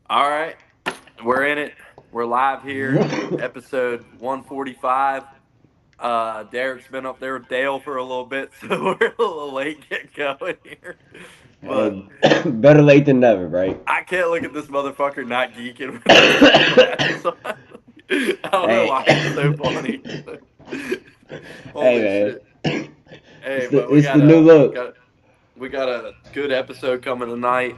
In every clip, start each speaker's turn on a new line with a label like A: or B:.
A: All right, we're in it. We're live here, episode 145. Derek's been up there with Dale for a little bit, so we're a little late getting going here. But
B: Hey, better late than never, right?
A: I can't look at this motherfucker not geeking with his sunglasses on. I don't know
B: Hey,
A: why it's so funny.
B: hey,
A: Holy
B: man,
A: shit! Hey,
B: it's the
A: but we
B: it's
A: got
B: the new
A: a
B: look.
A: got we got a good episode coming tonight.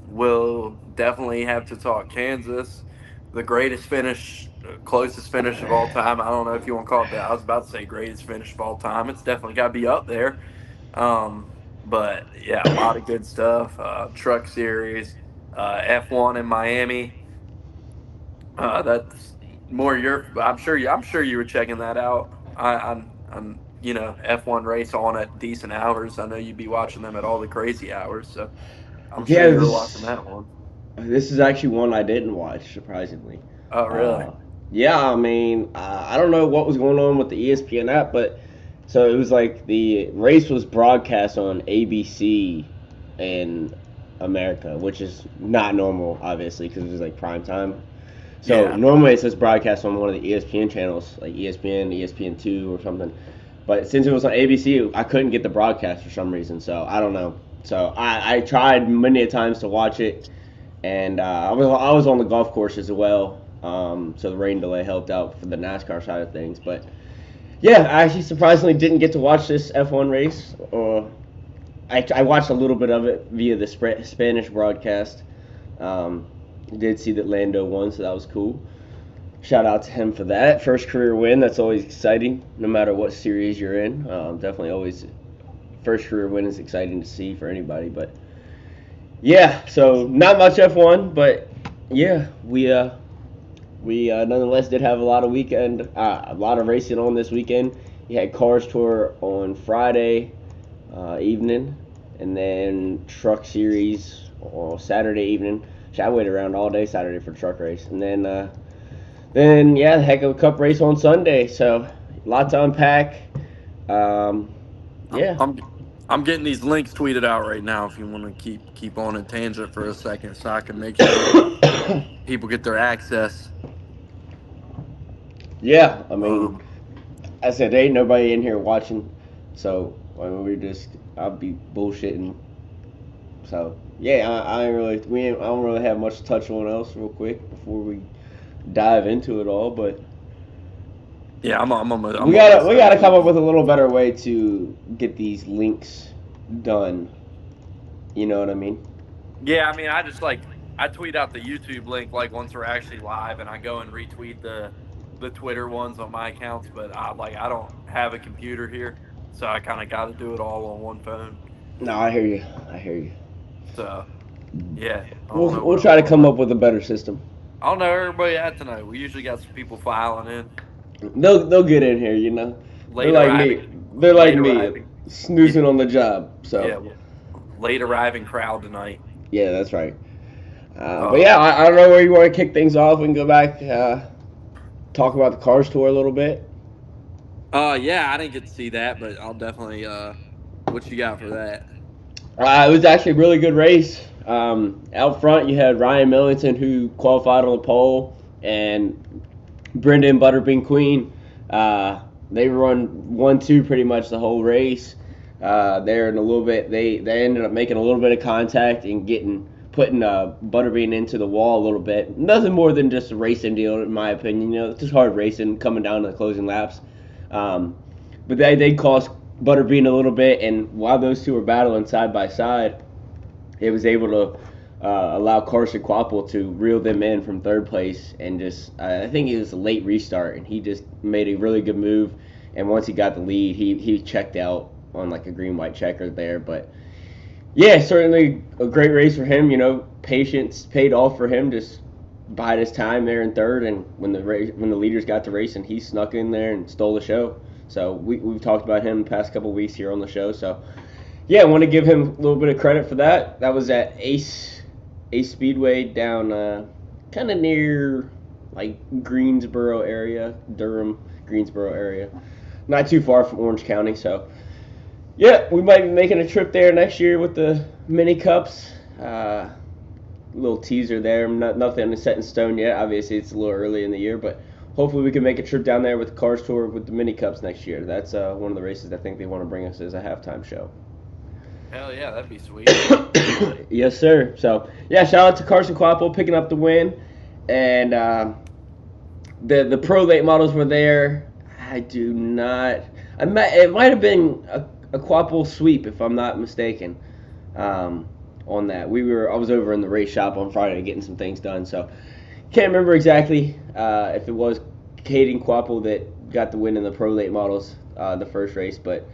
A: We'll definitely have to talk Kansas, the greatest finish, closest finish of all time. I don't know if you want to call it that. I was about to say greatest finish of all time. It's definitely got to be up there. Um, but yeah, a lot of good stuff. Truck series, F1 in Miami. That's more your. I'm sure. I'm sure you were checking that out. I'm. F1 race on at decent hours. I know you'd be watching them at all the crazy hours. So I'm sure
B: Yeah,
A: you were watching that one.
B: this is actually one I didn't watch, surprisingly.
A: Oh, really?
B: Uh, yeah, I mean, I don't know what was going on with the ESPN app, but so it was like the race was broadcast on ABC in America, which is not normal, obviously, because it was like prime time. So
A: Yeah.
B: normally it says broadcast on one of the ESPN channels, like ESPN, ESPN2 or something. But since it was on ABC, I couldn't get the broadcast for some reason. So I don't know. So I tried many a times to watch it, and I was on the golf course as well. So the rain delay helped out for the NASCAR side of things. But yeah, I actually surprisingly didn't get to watch this F1 race. I watched a little bit of it via the Spanish broadcast. Um, did see that Lando won, so that was cool. Shout out to him for that first career win. That's always exciting, no matter what series you're in. Definitely always first career win is exciting to see for anybody. But yeah, so not much F1, but yeah, we nonetheless did have a lot of a lot of racing on this weekend. You had Cars Tour on Friday evening, and then Truck Series on Saturday evening. I waited around all day Saturday for truck race, and then yeah, heck of a cup race on Sunday. So a lot to unpack. Um,
A: I'm
B: yeah,
A: I'm I'm getting these links tweeted out right now. If you want to keep on a tangent for a second, so I can make sure people get their access.
B: yeah. I mean,
A: Um,
B: I said there ain't nobody in here watching, so I mean, I'll be bullshitting. So yeah, I ain't really I don't really have much to touch on else real quick before we dive into it all, but
A: yeah,
B: we
A: I'm
B: gotta
A: almost
B: we
A: done
B: gotta come up
A: too.
B: with a little better way to get these links done. You know what I mean?
A: Yeah, I mean, I tweet out the YouTube link like once we're actually live, and I go and retweet the Twitter ones on my accounts. But I don't have a computer here, so I kind of got to do it all on one phone.
B: No, I hear you. I hear you.
A: So yeah,
B: We'll try to come up with a better system.
A: I don't know where everybody at tonight. We usually got some people filing in
B: They'll get in here. They're
A: late
B: like me.
A: arriving,
B: They're like
A: late
B: me,
A: arriving. Yeah,
B: snoozing on the job. So
A: yeah, late arriving crowd tonight.
B: yeah, that's right. But
A: Uh,
B: yeah, I don't know where you want to kick things off and go back. Talk about the Cars tour a little bit.
A: yeah, I didn't get to see that, but I'll definitely. What you got for that?
B: It was actually a really good race. Out front, you had Ryan Millington who qualified on the pole, and Brendan Butterbean Queen. They run 1-2 pretty much the whole race. They're in a little bit. They ended up making a little bit of contact and putting Butterbean into the wall a little bit. Nothing more than just a racing deal, in my opinion. It's just hard racing coming down to the closing laps. Um, but they cost Butterbean a little bit, and while those two were battling side by side, it was able to allow Carson Quapple to reel them in from third place, and just I think it was a late restart, and he just made a really good move. And once he got the lead, he checked out on like a green white checker there. But yeah, certainly a great race for him. Patience paid off for him. Just bide his time there in third, and when the leaders got to racing, he snuck in there and stole the show. So we've talked about him the past couple weeks here on the show. So yeah, I want to give him a little bit of credit for that. That was at Ace Speedway down kind of near like Greensboro area, Durham, Greensboro area, not too far from Orange County. So yeah, we might be making a trip there next year with the mini cups. little teaser there. Nothing is set in stone yet. Obviously, it's a little early in the year, but hopefully we can make a trip down there with the Cars Tour with the Mini Cups next year. That's one of the races I think they want to bring us as a halftime show.
A: Hell yeah, that'd be sweet.
B: Yes, sir. So, yeah, shout out to Carson Kvapil picking up the win. And the pro late models were there. I do not... it might have been a Kvapil sweep, if I'm not mistaken, on that. I was over in the race shop on Friday getting some things done, so can't remember exactly if it was Caden Kvapil that got the win in the pro late models the first race, but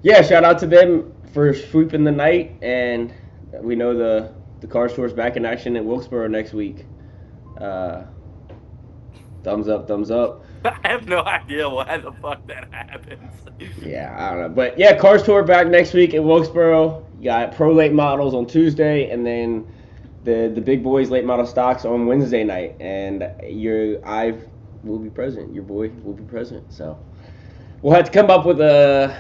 B: yeah, shout out to them for sweeping the night, and we know the car store's back in action at Wilkesboro next week. Thumbs up, thumbs up.
A: I have no idea why the fuck that happens.
B: Yeah, I don't know. But yeah, Cars Tour back next week at Wilkesboro. You got Pro Late Models on Tuesday, and then the big boys late model stocks on Wednesday night. And I will be present. Your boy will be present. So we'll have to come up with a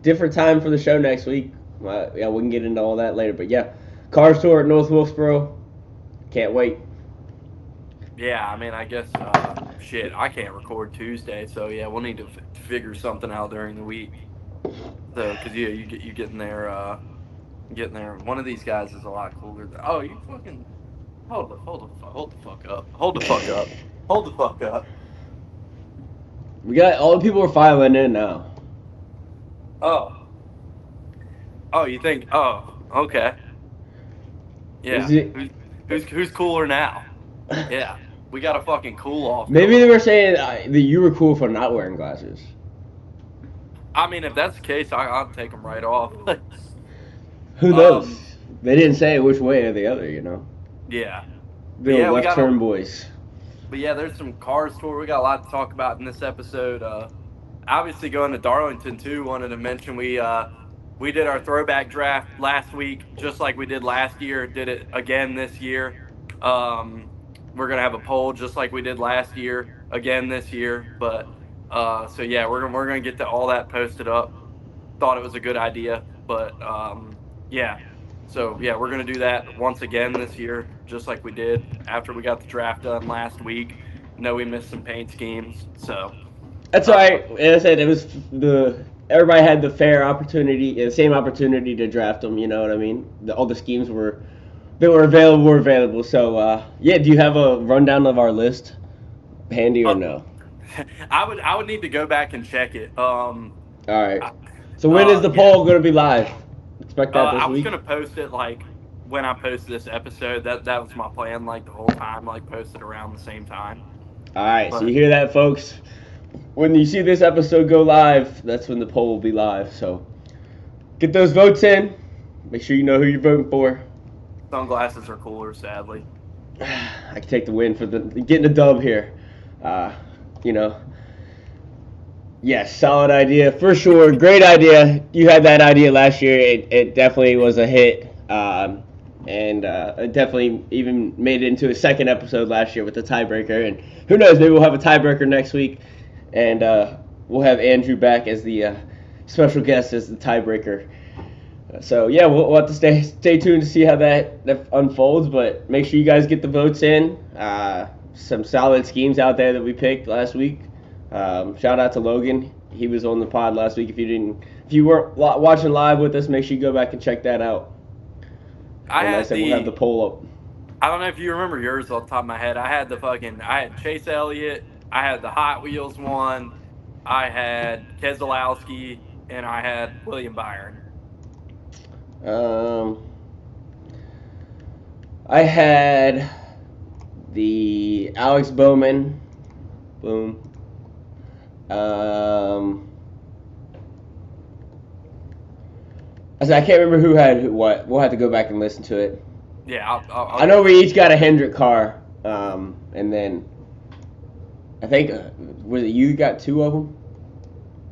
B: different time for the show next week. Yeah, we can get into all that later. But yeah, Cars Tour at North Wilkesboro. Can't wait.
A: Yeah, I mean, I guess, shit, I can't record Tuesday, so yeah, we'll need to figure something out during the week. So, because yeah, you getting there, one of these guys is a lot cooler than, oh, you fucking, hold the fuck up.
B: We got, all the people are filing in now.
A: Oh, you think, okay. Yeah, who's cooler now? Yeah. We got a fucking cool off.
B: Maybe they were saying that you were cool for not wearing glasses.
A: I mean, if that's the case, I'll take them right off.
B: Who knows? They didn't say which way or the other, you know.
A: Yeah.
B: The left turn boys.
A: But yeah, there's some Cars Tour. We got a lot to talk about in this episode. Obviously, going to Darlington too. Wanted to mention we did our throwback draft last week, just like we did last year. Did it again this year. We're gonna have a poll just like we did last year again this year, but so yeah, we're gonna get to all that posted up. Thought it was a good idea, but yeah, so yeah, we're gonna do that once again this year, just like we did after we got the draft done last week. Know we missed some paint schemes, so
B: that's right. As I said, it was everybody had the fair opportunity, the same opportunity to draft them. You know what I mean? All the schemes that were available. So, yeah, do you have a rundown of our list handy or no?
A: I would need to go back and check it. All
B: right. So when is the poll going to be live? Expect that this week?
A: I was going to post it, like, when I post this episode. That was my plan, like, the whole time, like, post it around the same time.
B: All right, so you hear that, folks? When you see this episode go live, that's when the poll will be live. So get those votes in. Make sure you know who you're voting for.
A: Sunglasses are cooler, sadly.
B: I can take the win for getting a dub here. You know. Yes, solid idea for sure. Great idea. You had that idea last year. It definitely was a hit. And it definitely even made it into a second episode last year with the tiebreaker. And who knows, maybe we'll have a tiebreaker next week. And we'll have Andrew back as the special guest as the tiebreaker. So, yeah, we'll have to stay tuned to see how that unfolds. But make sure you guys get the votes in. Some solid schemes out there that we picked last week. Shout out to Logan. He was on the pod last week. If you weren't watching live with us, make sure you go back and check that out.
A: We'll have
B: the poll up.
A: I don't know if you remember yours off the top of my head. I had Chase Elliott. I had the Hot Wheels one. I had Keselowski, and I had William Byron.
B: I had the Alex Bowman. Boom. I can't remember who had what. We'll have to go back and listen to it.
A: Yeah,
B: I know we each got a Hendrick car, and then I think was it you got two of them?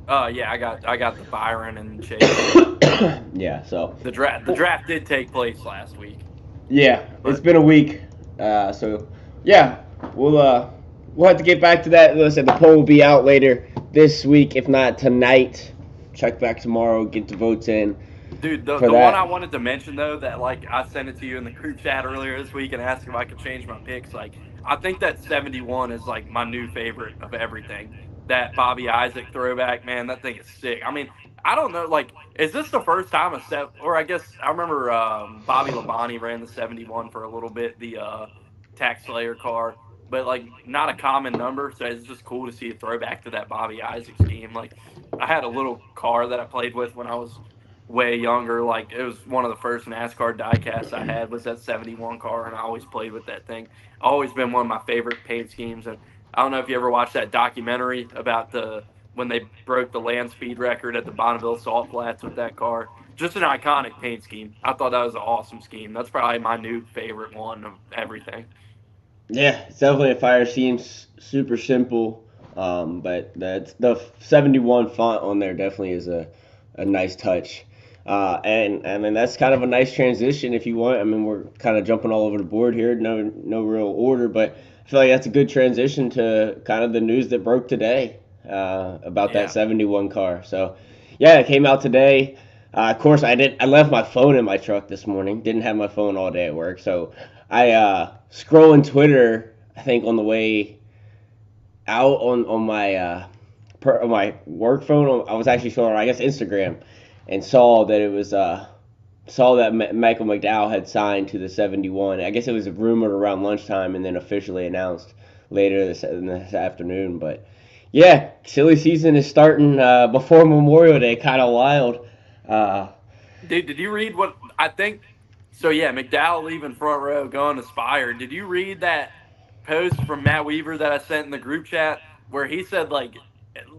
A: Yeah, I got the Byron and Chase.
B: Yeah, so
A: the draft did take place last week.
B: Yeah, it's been a week, so yeah, we'll have to get back to that. Listen, the poll will be out later this week, if not tonight. Check back tomorrow, get the votes in.
A: Dude,
B: for
A: the one I
B: that.
A: wanted to mention though, that like I sent it to you in the group chat earlier this week and asked if I could change my picks. Like I think that 71 is like my new favorite of everything. That Bobby Isaac throwback, man, that thing is sick. I mean, I don't know, like, is this the first time a set? Or I guess I remember Bobby Labonte ran the 71 for a little bit, the Tax Slayer car, but like not a common number. So it's just cool to see a throwback to that Bobby Isaac scheme. Like I had a little car that I played with when I was way younger. Like it was one of the first NASCAR diecasts I had was that 71 car, and I always played with that thing. Always been one of my favorite paint schemes. And I don't know if you ever watched that documentary about the when they broke the land speed record at the Bonneville Salt Flats with that car. Just an iconic paint scheme. I thought that was an awesome scheme. That's probably my new favorite one of everything.
B: Yeah, it's definitely a fire scene. Super simple, but that's the 71 font on there definitely is a nice touch. And I mean that's kind of a nice transition if you want. I mean we're kind of jumping all over the board here, no real order, but I feel like that's a good transition to kind of the news that broke today about that
A: Yeah.
B: 71 car. So yeah, it came out today. Of course, I left my phone in my truck this morning. Didn't have my phone all day at work, so I scrolling Twitter. I think on the way out on my work phone, I was actually scrolling, I guess, Instagram, and saw that it was saw that Michael McDowell had signed to the 71. I guess it was rumored around lunchtime and then officially announced later this afternoon. But yeah, silly season is starting before Memorial Day. Kind of wild. Uh,
A: Dude, did you read what I think? So yeah, McDowell leaving front row, going to Spire. Did you read that post from Matt Weaver that I sent in the group chat where he said like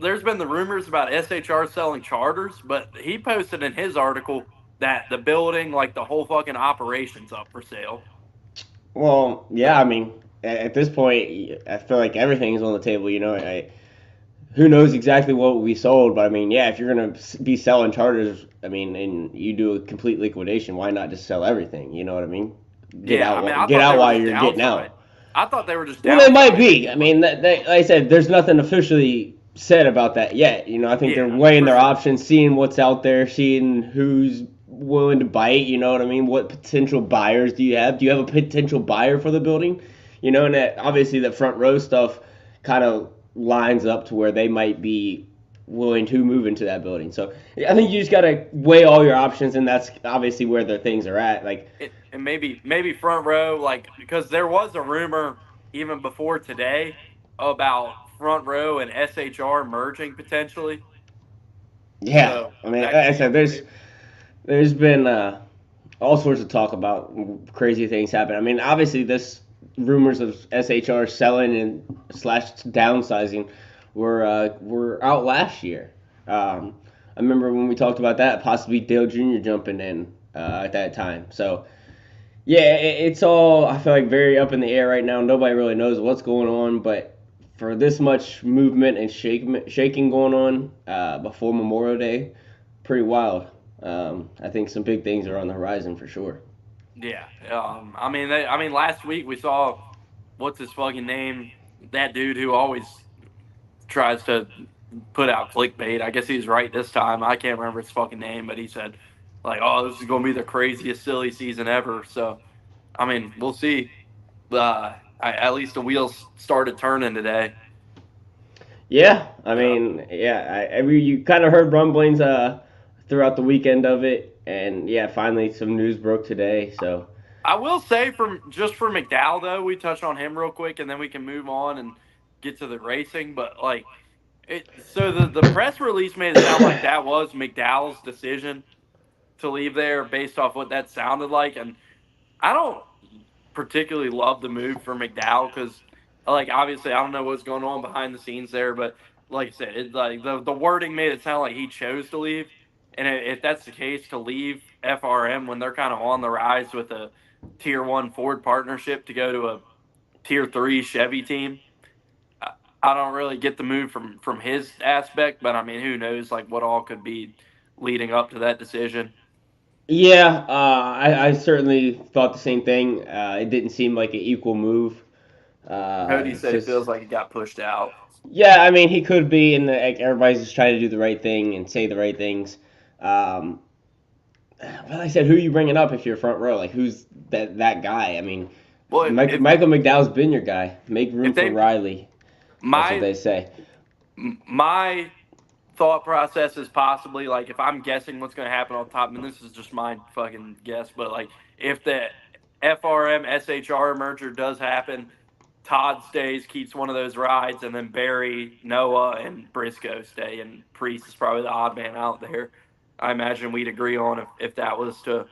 A: there's been the rumors about SHR selling charters, but he posted in his article that the building, like the whole fucking operation's up for sale.
B: well, yeah,
A: So
B: I mean, at this point, I feel like everything is on the table. Who knows exactly what will be sold, but I mean, yeah, if you're gonna be selling charters, I mean, and you do a complete liquidation, why not just sell everything? You know what I mean?
A: yeah, I mean, I
B: Get
A: thought they
B: out
A: were
B: while
A: just
B: you're getting
A: downside.
B: out.
A: I thought they were just
B: Well, they might be.
A: downsizing.
B: I mean, like I said, there's nothing officially said about that yet. I think they're
A: Yeah,
B: weighing
A: for
B: their
A: sure.
B: options, seeing what's out there, seeing who's willing to bite. You know what I mean? What potential buyers do you have? Do you have a potential buyer for the building? And that obviously the front row stuff kind of lines up to where they might be willing to move into that building. So I think you just gotta weigh all your options, and that's obviously where the things are at. Like,
A: And maybe front row, like because there was a rumor even before today about front row and SHR merging potentially.
B: yeah,
A: So
B: I mean, like
A: that could
B: I
A: be
B: said,
A: up too.
B: there's been all sorts of talk about crazy things happen. I mean, obviously, this rumors of SHR selling and slash downsizing were out last year. I remember when we talked about that, possibly Dale Jr. jumping in at that time. So yeah, it's all I feel like very up in the air right now. Nobody really knows what's going on, but for this much movement and shaking going on before Memorial Day, pretty wild. I think some big things are on the horizon for sure.
A: Yeah. I mean, last week we saw what's his fucking name? That dude who always tries to put out clickbait. I guess he's right this time. I can't remember his fucking name, but he said like, "Oh, this is going to be the craziest silly season ever." So, I mean, we'll see. At least the wheels started turning today.
B: Yeah, I
A: So
B: mean, yeah, you kind of heard rumblings throughout the weekend of it, and yeah, finally some news broke today. So
A: I will say, for McDowell though, we touch on him real quick, and then we can move on and get to the racing. But like it, so the press release made it sound like that was McDowell's decision to leave there based off what that sounded like, and I don't particularly love the move for McDowell because, like, obviously I don't know what's going on behind the scenes there, but like I said, it like the wording made it sound like he chose to leave, and if that's the case, to leave FRM when they're kind of on the rise with a tier one Ford partnership to go to a tier three Chevy team. I don't really get the move from his aspect, but I mean, who knows like what all could be leading up to that decision.
B: yeah, I certainly thought the same thing. It didn't seem like an equal move.
A: Cody
B: It's
A: said he
B: just
A: feels like he got pushed out.
B: yeah, I mean he could be, and like, everybody's just trying to do the right thing and say the right things. Um, well, I said, who are you bringing up if you're front row? Like, who's that guy? I mean,
A: Well,
B: Michael McDowell's been your guy. Make room
A: if
B: for
A: they
B: Riley. That's what
A: my
B: they say.
A: my thought process is possibly like if I'm guessing what's going to happen on top, and this is just my fucking guess, but like if the FRM SHR merger does happen, Todd stays, keeps one of those rides, and then Barry, Noah, and Briscoe stay, and Priest is probably the odd man out there. I imagine we'd agree on if that was to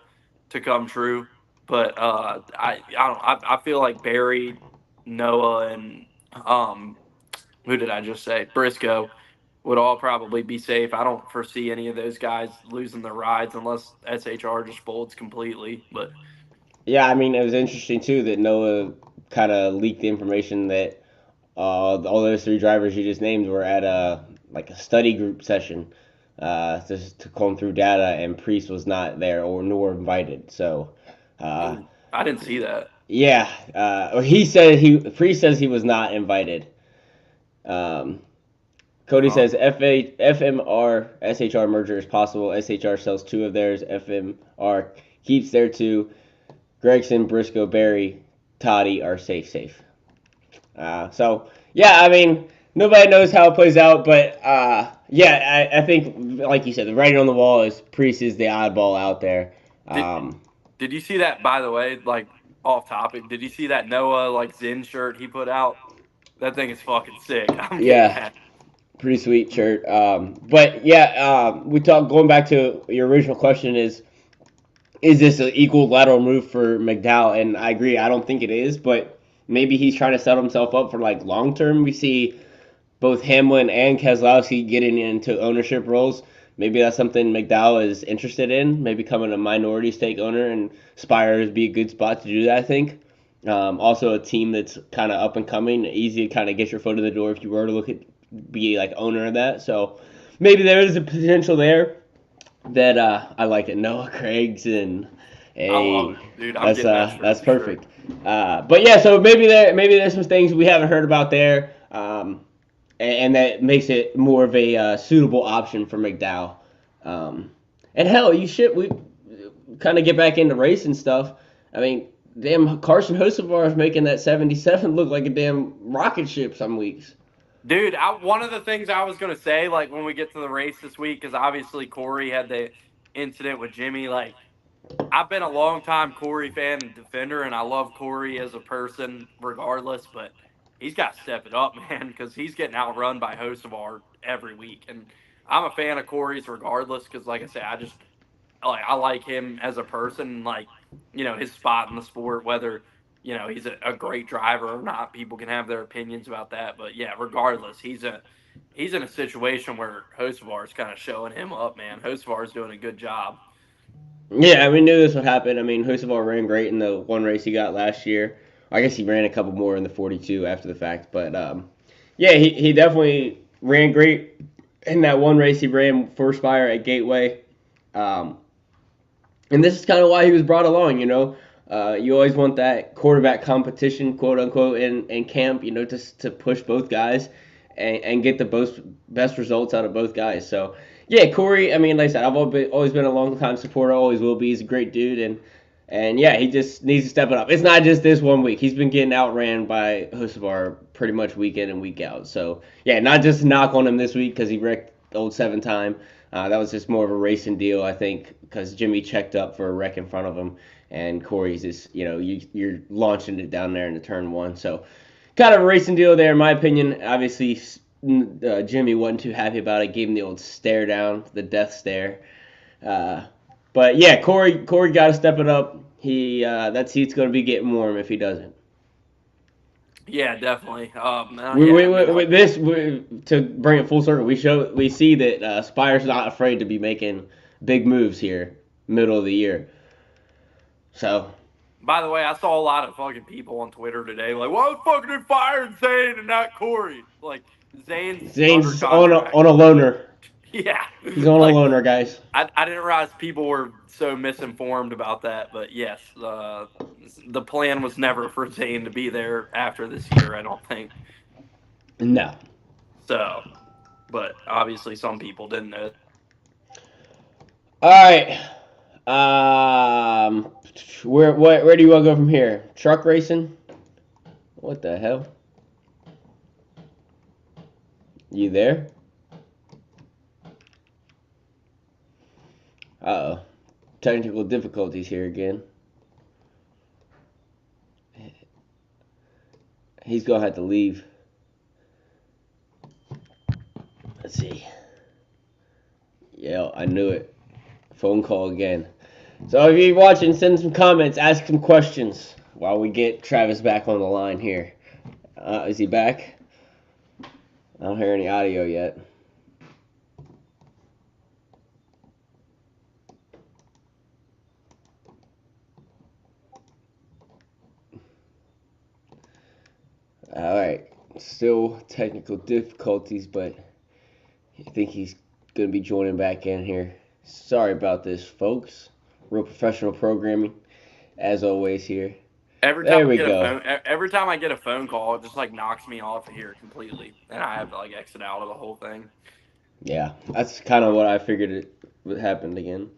A: come true. But I feel like Barry, Noah, and who did I just say? Briscoe would all probably be safe. I don't foresee any of those guys losing their rides unless SHR just folds completely. But
B: Yeah, I mean, it was interesting too that Noah kind of leaked the information that all those three drivers you just named were at a study group session just to comb through data, and Priest was not there or nor invited. So, uh,
A: oh, I didn't see that.
B: yeah, he said Priest says he was not invited. Um, Cody
A: Oh,
B: says FMR SHR merger is possible. SHR sells two of theirs. FMR keeps their two. Gregson, Briscoe, Barry, Toddy are safe. So yeah, I mean nobody knows how it plays out, but yeah, I think like you said, the writing on the wall is Priest is the oddball out there.
A: did
B: Um,
A: did you see that? By the way, like off topic, did you see that Noah like Zen shirt he put out? That thing is fucking sick. I'm getting
B: yeah,
A: that.
B: pretty sweet shirt. But yeah, we talk going back to your original question is this an equal lateral move for McDowell? And I agree. I don't think it is, but maybe he's trying to set himself up for like long term. We see both Hamlin and Keselowski getting into ownership roles. Maybe that's something McDowell is interested in. Maybe becoming a minority stake owner, and Spire would be a good spot to do that. I think. Also, a team that's kind of up and coming, easy to kind of get your foot in the door if you were to look at be like owner of that. So maybe there is a potential there that I like it. Noah Craig's and
A: I love
B: hey,
A: it, dude. I'm getting that shirt
B: that's
A: for sure.
B: perfect. But yeah, so maybe there's some things we haven't heard about there, and that makes it more of a suitable option for McDowell. Um, and hell, you should we kind of get back into racing stuff. I mean, damn, Carson Hocevar is making that 77 look like a damn rocket ship some weeks.
A: Dude, one of the things I was gonna say, like when we get to the race this week, because obviously Corey had the incident with Jimmy. Like I've been a long time Corey fan and defender, and I love Corey as a person, regardless. But he's got to step it up, man, because he's getting outrun by Hocevar every week. And I'm a fan of Corey's regardless, because like I said, I like him as a person, like his spot in the sport, whether he's a great driver or not. People can have their opinions about that, but yeah, regardless, he's in a situation where Hocevar is kind of showing him up, man. Hocevar is doing a good job.
B: Yeah, we knew this would happen. I mean, Hocevar ran great in the one race he got last year. I guess he ran a couple more in the 42 after the fact, but yeah, he definitely ran great in that one race he ran for Spire at Gateway. Um, and this is kind of why he was brought along. You always want that quarterback competition, quote unquote, in camp. To push both guys and get the best results out of both guys. So yeah, Corey. I mean, like I said, I've always been a long time supporter. Always will be. He's a great dude, and yeah, he just needs to step it up. It's not just this one week. He's been getting outran by Hocevar pretty much week in and week out. So yeah, not just a knock on him this week because he wrecked the old 7 time. That was just more of a racing deal, I think, because Jimmy checked up for a wreck in front of him, and Corey's just, you're launching it down there into turn one. So, kind of a racing deal there, in my opinion. Obviously, Jimmy wasn't too happy about it, gave him the old stare down, the death stare. Uh, but yeah, Corey got to step it up. That seat's going to be getting warm if he doesn't.
A: Yeah, definitely. Yeah, I mean,
B: To bring it full circle, we see that Spire's not afraid to be making big moves here, middle of the year. So
A: by the way, I saw a lot of fucking people on Twitter today, like, why the fuck did fire Zane and not Corey? Like, Zane's under
B: Zane's on a
A: contract.
B: on a loner.
A: Yeah,
B: He's on a
A: like
B: loner, guys.
A: I didn't realize people were so misinformed about that, but yes, the plan was never for Zane to be there after this year. I don't think
B: No.
A: so, but obviously some people didn't know.
B: All right. Um, where do you want to go from here? Truck racing? What the hell? You there? Uh-oh. Technical difficulties here again. He's gonna have to leave. Let's see. Yeah, I knew it. Phone call again. So if you're watching, send some comments, ask some questions while we get Travis back on the line here. Is he back? I don't hear any audio yet. Alright, still technical difficulties, but I think he's going to be joining back in here. Sorry about this, folks. Real professional programming, as always here. There we go.
A: Every time I get a phone call, it just like knocks me off of here completely, and I have to like exit out of the whole thing.
B: Yeah, that's kind of what I figured it happened again.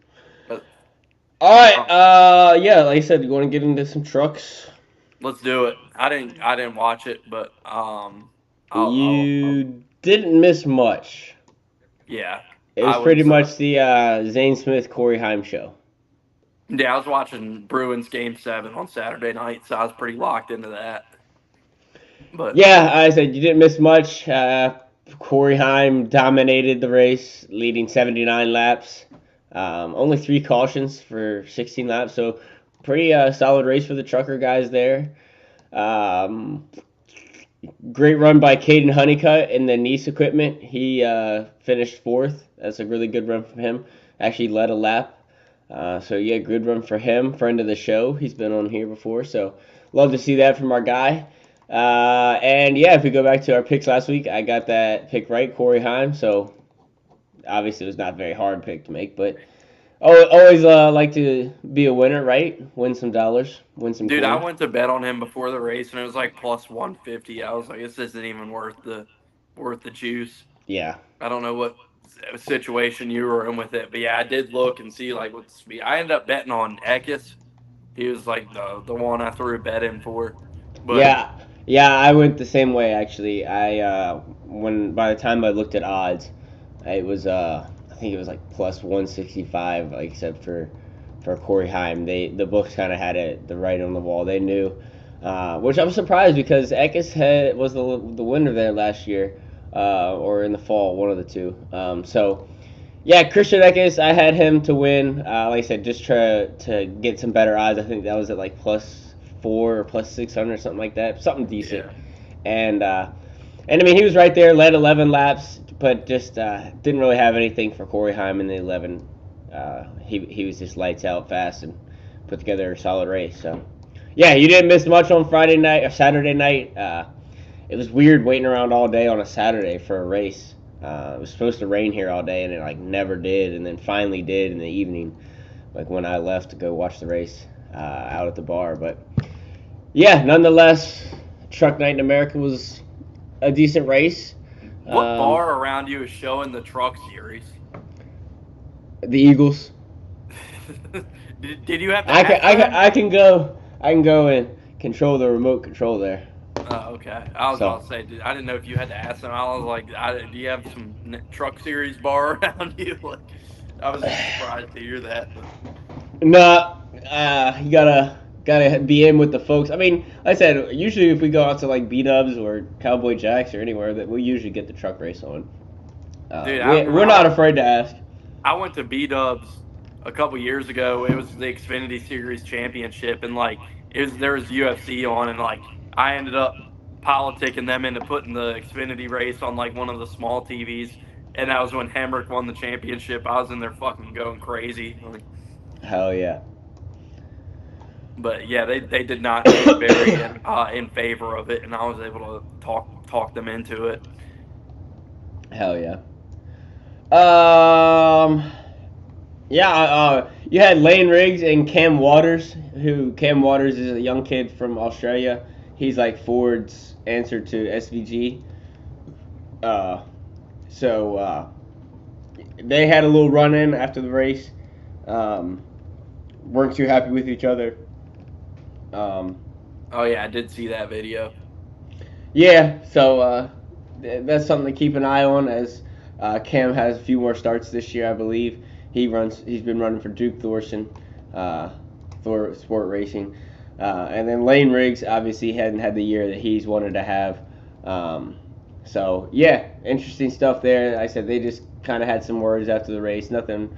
A: But,
B: all right, yeah, like I said, you want to get into some trucks?
A: Let's do it. I didn't watch it, but
B: you didn't miss much.
A: Yeah,
B: it was pretty much the Zane Smith Corey Heim show.
A: Yeah, I was watching Bruins Game 7 on Saturday night, so I was pretty locked into that. But
B: yeah, I said you didn't miss much. Corey Heim dominated the race, leading 79 laps. Only 3 cautions for 16 laps, so pretty solid race for the trucker guys there. Great run by Caden Honeycutt in the Nice equipment. He finished 4th. That's a really good run from him. Actually led a lap. So yeah, good run for him. Friend of the show. He's been on here before, so love to see that from our guy. And yeah, if we go back to our picks last week, I got that pick right, Corey Heim. So obviously it was not a very hard pick to make, but always like to be a winner, right? Win some dollars, win some.
A: Dude, I went to bet on him before the race, and it was like plus 150. I was like, this isn't even worth the juice.
B: Yeah.
A: I don't know what situation you were in with it, but yeah, I did look and see like what's speed. I ended up betting on Eckes. He was like the one I threw a bet in for. But
B: yeah, I went the same way actually. By the time I looked at odds, it was I think it was like plus 165, like except for Corey Heim. The books kind of had it the right on the wall. They knew, which I'm surprised because Eckes was the winner there last year. Or in the fall, one of the two. So, yeah, Christian Eckes, I had him to win. Like I said, just try to get some better odds. I think that was at like plus 4 or plus 600, something like that, something decent. Yeah. And I mean, he was right there, led 11 laps, but just didn't really have anything for Corey Heim in the 11. He was just lights out fast and put together a solid race. So, yeah, you didn't miss much on Friday night or Saturday night. It was weird waiting around all day on a Saturday for a race. It was supposed to rain here all day, and it like never did, and then finally did in the evening, like when I left to go watch the race out at the bar. But yeah, nonetheless, Truck Night in America was a decent race.
A: What bar around you is showing the Truck Series?
B: The Eagles.
A: Did you have to
B: I can go and control the remote control there.
A: Oh, okay. I was about to say, I didn't know if you had to ask them. I was like, do you have some Truck Series bar around you? Like, I was surprised to hear that.
B: No, you gotta be in with the folks. I mean, like I said, usually if we go out to like B-Dubs or Cowboy Jacks or anywhere, that we usually get the truck race on. Dude, we're not afraid to ask.
A: I went to B-Dubs a couple years ago. It was the Xfinity Series Championship, and like there was UFC on, and like I ended up politicking them into putting the Xfinity race on like one of the small TVs, and that was when Hemrick won the championship. I was in there fucking going crazy. Like,
B: hell yeah.
A: But yeah, they did not seem very in favor of it, and I was able to talk them into it.
B: Hell yeah. Yeah, you had Lane Riggs and Cam Waters, Cam Waters is a young kid from Australia. He's like Ford's answer to SVG. So they had a little run-in after the race. weren't too happy with each other.
A: Oh yeah, I did see that video.
B: Yeah, so that's something to keep an eye on as Cam has a few more starts this year, I believe. He's been running for Duke Thorson, Thor Sport Racing, and then Lane Riggs obviously hadn't had the year that he's wanted to have. So yeah, interesting stuff there. Like I said they just kind of had some words after the race. Nothing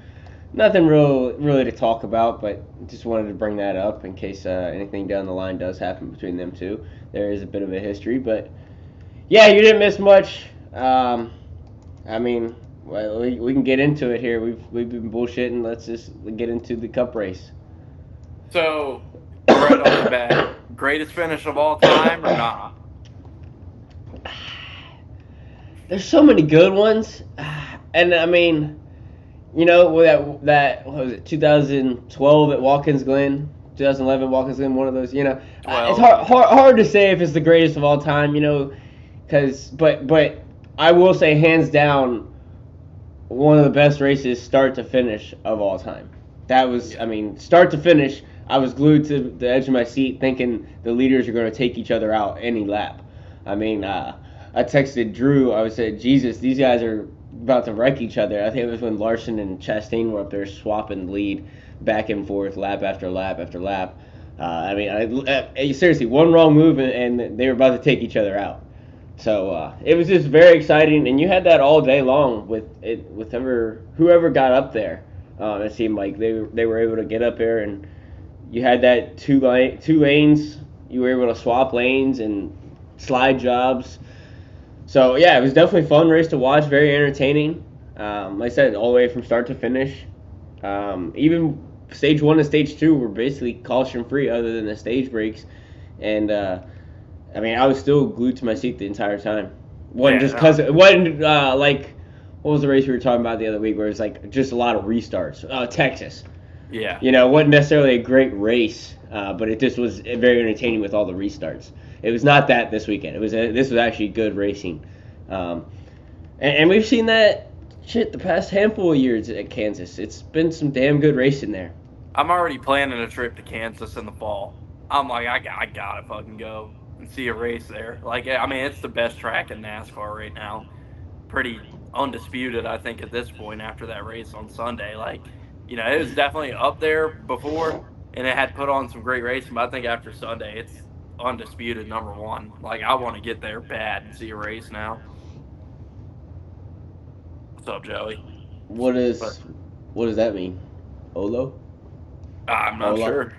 B: really to talk about, but just wanted to bring that up in case anything down the line does happen between them two. There is a bit of a history, but yeah, you didn't miss much. I mean, well, we can get into it here. We've been bullshitting. Let's just get into the Cup race.
A: So, right off the bat, greatest finish of all time or not?
B: There's so many good ones, and I mean, you know, that what was it, 2012 at Watkins Glen, 2011 Watkins Glen, one of those. You know,
A: Well,
B: it's hard to say if it's the greatest of all time. You know, but I will say hands down, one of the best races start to finish of all time. That was, I mean, start to finish. I was glued to the edge of my seat thinking the leaders are going to take each other out any lap. I mean, I texted Drew. I said, Jesus, these guys are about to wreck each other. I think it was when Larson and Chastain were up there swapping the lead back and forth, lap after lap after lap. I mean, seriously, one wrong move and they were about to take each other out. So it was just very exciting, and you had that all day long with whoever got up there. It seemed like they were able to get up there, and you had that two lanes. You were able to swap lanes and slide jobs. So yeah, it was definitely a fun race to watch. Very entertaining. Like I said, all the way from start to finish. Even stage 1 and stage 2 were basically caution free, other than the stage breaks, and I mean, I was still glued to my seat the entire time. Wasn't just because it wasn't like, what was the race we were talking about the other week where it was like just a lot of restarts? Texas.
A: Yeah.
B: You know, it wasn't necessarily a great race, but it just was very entertaining with all the restarts. It was not that this weekend. This was actually good racing, and we've seen that shit the past handful of years at Kansas. It's been some damn good racing there.
A: I'm already planning a trip to Kansas in the fall. I'm like, I gotta fucking go and see a race there. Like, I mean, it's the best track in NASCAR right now. Pretty undisputed, I think, at this point after that race on Sunday. Like, you know, it was definitely up there before, and it had put on some great racing, but I think after Sunday, it's undisputed number one. Like, I want to get there bad and see a race now. What's up, Joey?
B: What does that mean? Olo?
A: I'm not sure.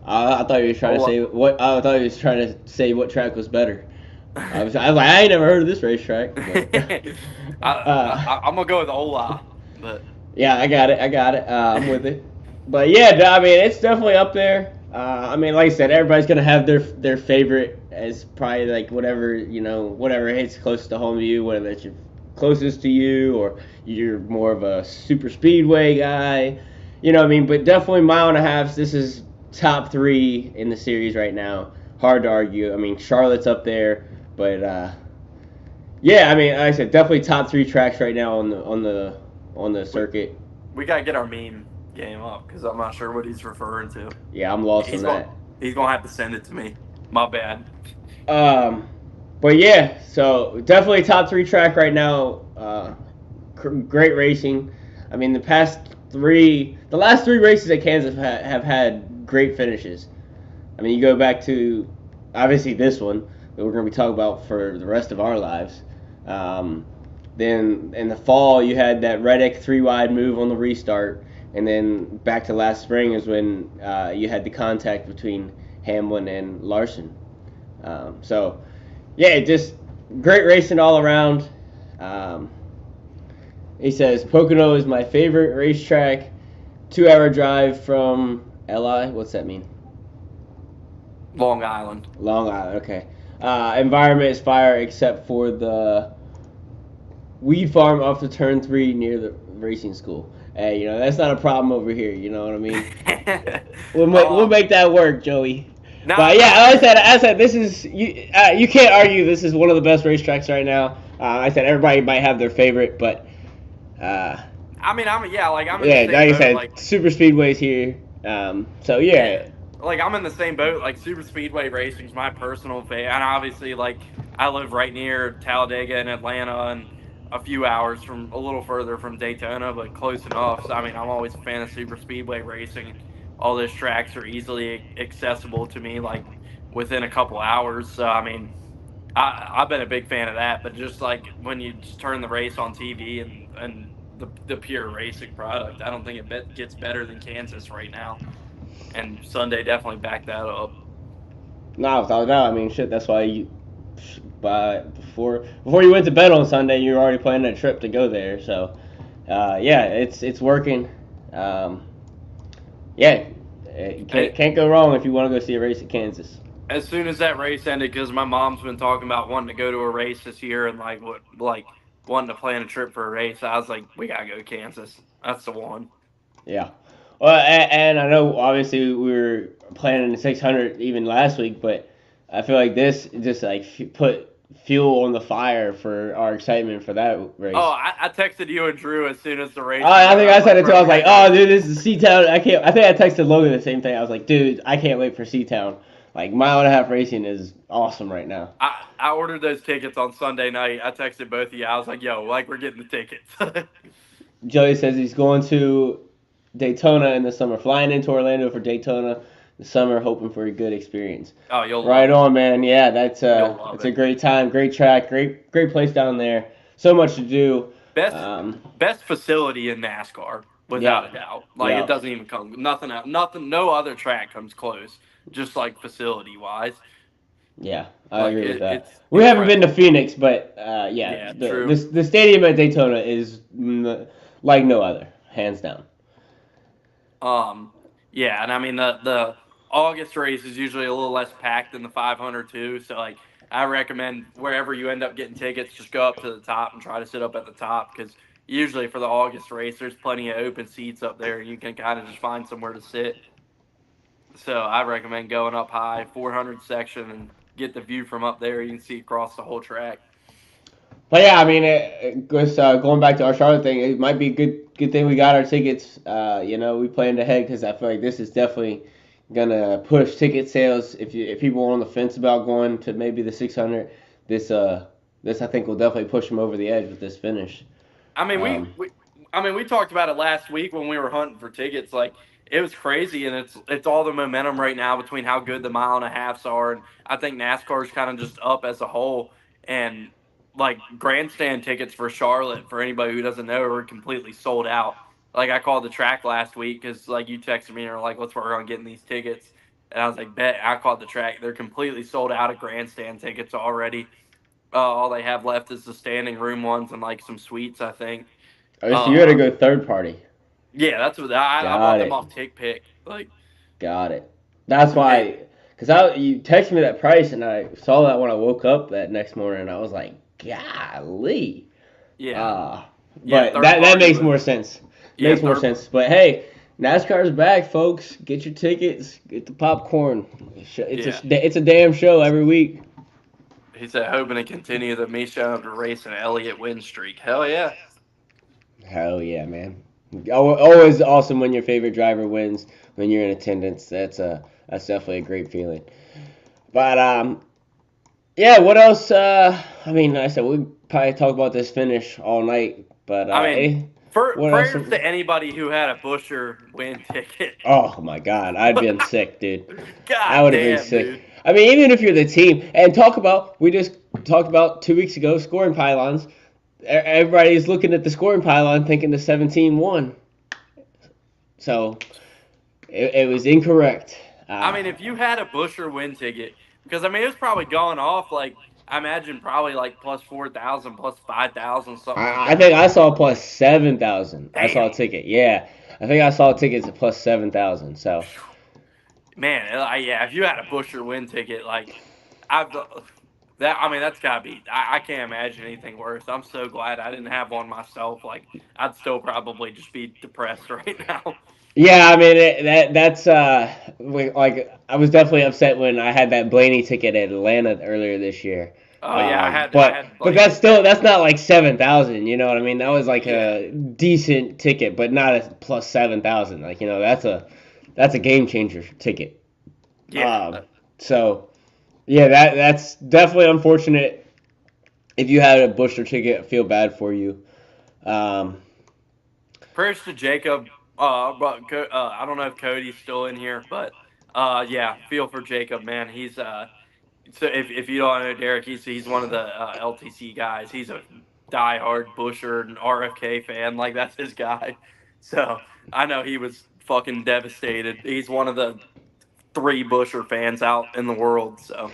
B: I thought you was trying to say what. I thought you was trying to say what track was better. I was like, I ain't never heard of this racetrack.
A: I'm gonna go with Ola, but
B: yeah, I got it. I'm with it. But yeah, I mean, it's definitely up there. I mean, like I said, everybody's gonna have their favorite as probably like whatever hits close to home to you, whether it's your closest to you or you're more of a super speedway guy. You know what I mean? But definitely mile and a half. This is top 3 in the series right now. Hard to argue. I mean, Charlotte's up there, but yeah, I mean, like I said, definitely top 3 tracks right now on the circuit.
A: We gotta get our meme game up because I'm not sure what he's referring to.
B: Yeah, I'm lost on that.
A: He's gonna have to send it to me. My bad.
B: But yeah, so definitely top 3 track right now. Great racing. I mean, the last 3 races at Kansas have had great finishes. I mean, you go back to obviously this one that we're going to be talking about for the rest of our lives. Then in the fall, you had that Reddick 3-wide move on the restart, and then back to last spring is when you had the contact between Hamlin and Larson. So yeah, just great racing all around. He says Pocono is my favorite racetrack. 2-hour drive from LI. What's that mean?
A: Long Island.
B: Long Island. Okay. Environment is fire except for the weed farm off the turn 3 near the racing school. Hey, you know that's not a problem over here. You know what I mean? We'll make that work, Joey. No, but yeah, I said this is you can't argue this is one of the best racetracks right now. I said everybody might have their favorite, but
A: I mean, like I said,
B: super speedways here. So yeah,
A: Like I'm in the same boat. Like super speedway racing is my personal favorite, and obviously, like I live right near Talladega in Atlanta, and a few hours from a little further from Daytona, but close enough. So I mean, I'm always a fan of super speedway racing. All those tracks are easily accessible to me, like within a couple hours. So I mean, I've been a big fan of that. But just like when you just turn the race on TV and the pure racing product, I don't think gets better than Kansas right now. And Sunday definitely backed that up.
B: no, without a doubt. I mean, shit. That's why before you went to bed on Sunday, you were already planning a trip to go there. So, yeah, it's working. Um, yeah, you can't go wrong if you want to go see a race at Kansas.
A: As soon as that race ended, because my mom's been talking about wanting to go to a race this year and like wanting to plan a trip for a race, I was like, we gotta go to Kansas. That's the one.
B: Yeah. Well, and I know obviously we were planning the 600 even last week, but I feel like this just like put fuel on the fire for our excitement for that race.
A: Oh, I texted you and Drew as soon as the race.
B: I think I said it too. I was like, "Oh, dude, this is Seatown. I can't." I think I texted Logan the same thing. I was like, "Dude, I can't wait for Seatown. Like mile and a half racing is awesome right now."
A: I ordered those tickets on Sunday night. I texted both of you. I was like, "Yo, like we're getting the tickets."
B: Joey says he's going to Daytona in the summer, flying into Orlando for Daytona the summer, hoping for a good experience.
A: Oh, you'll
B: right
A: love
B: on, man. Yeah, that's it's a great time, great track, great place down there. So much to do.
A: Best facility in NASCAR, without a doubt. Like it doesn't even come nothing. No other track comes close. Just like facility wise.
B: Yeah, I agree with that. We haven't been to Phoenix, but true. The stadium at Daytona is like no other, hands down.
A: Yeah, and I mean the August race is usually a little less packed than the 500 too. So like I recommend wherever you end up getting tickets, just go up to the top and try to sit up at the top because usually for the August race, there's plenty of open seats up there, and you can kind of just find somewhere to sit. So I recommend going up high, 400 section, and get the view from up there. You can see across the whole track.
B: But yeah, I mean, going back to our Charlotte thing, it might be a good thing we got our tickets. We planned ahead because I feel like this is definitely gonna push ticket sales. If people are on the fence about going to maybe the 600, this I think will definitely push them over the edge with this finish.
A: I mean, we talked about it last week when we were hunting for tickets. Like it was crazy, and it's all the momentum right now between how good the mile and a halves are, and I think NASCAR is kind of just up as a whole. And like grandstand tickets for Charlotte, for anybody who doesn't know, are completely sold out. Like I called the track last week because like you texted me and were like, let's work on getting these tickets. And I was like, bet. I called the track. They're completely sold out of grandstand tickets already. All they have left is the standing room ones and like some suites, I think.
B: So you got to go third party.
A: Yeah, that's what I bought them off TickPick. Like,
B: got it. That's why, because you texted me that price and I saw that when I woke up that next morning and I was like, golly.
A: Yeah.
B: But that makes more sense. Makes more sense. But hey, NASCAR's back, folks. Get your tickets. Get the popcorn. It's a damn show every week.
A: He said, hoping to continue the Misha race and Elliott win streak. Hell yeah.
B: Hell yeah, man. Always awesome when your favorite driver wins, when you're in attendance. That's definitely a great feeling. But yeah, what else? I mean, like I said, we probably talk about this finish all night. But
A: I mean, prayers to anybody who had a Buescher win ticket.
B: Oh my God, I'd been sick, dude.
A: God,
B: I would have been sick.
A: Dude.
B: I mean, even if you're the team, and we just talked about 2 weeks ago scoring pylons. Everybody's looking at the scoring pylon thinking the 17 won. So it was incorrect.
A: I mean, if you had a Buescher win ticket, because I mean, it was probably gone off like, I imagine probably like plus 4,000, plus 5,000, something like that.
B: I think I saw plus 7,000. I saw a ticket. Yeah. I think I saw tickets at plus 7,000. So.
A: Man, yeah, if you had a Buescher win ticket, like, that's gotta be. I can't imagine anything worse. I'm so glad I didn't have one myself. Like, I'd still probably just be depressed right now.
B: Yeah, I mean that's like I was definitely upset when I had that Blaney ticket at Atlanta earlier this year.
A: Oh yeah, I had.
B: But that's not like 7,000. You know what I mean? That was like a decent ticket, but not a plus 7,000. Like that's that's a game changer ticket.
A: Yeah.
B: Um, so yeah, that's definitely unfortunate. If you had a Bushler ticket, I feel bad for you. Um,
A: Prayers to Jacob. I don't know if Cody's still in here, but yeah, feel for Jacob, man. He's so if you don't know Derek, he's one of the LTC guys. He's a diehard Busher and RFK fan. Like that's his guy. So I know he was fucking devastated. He's one of the three Busher fans out in the world. So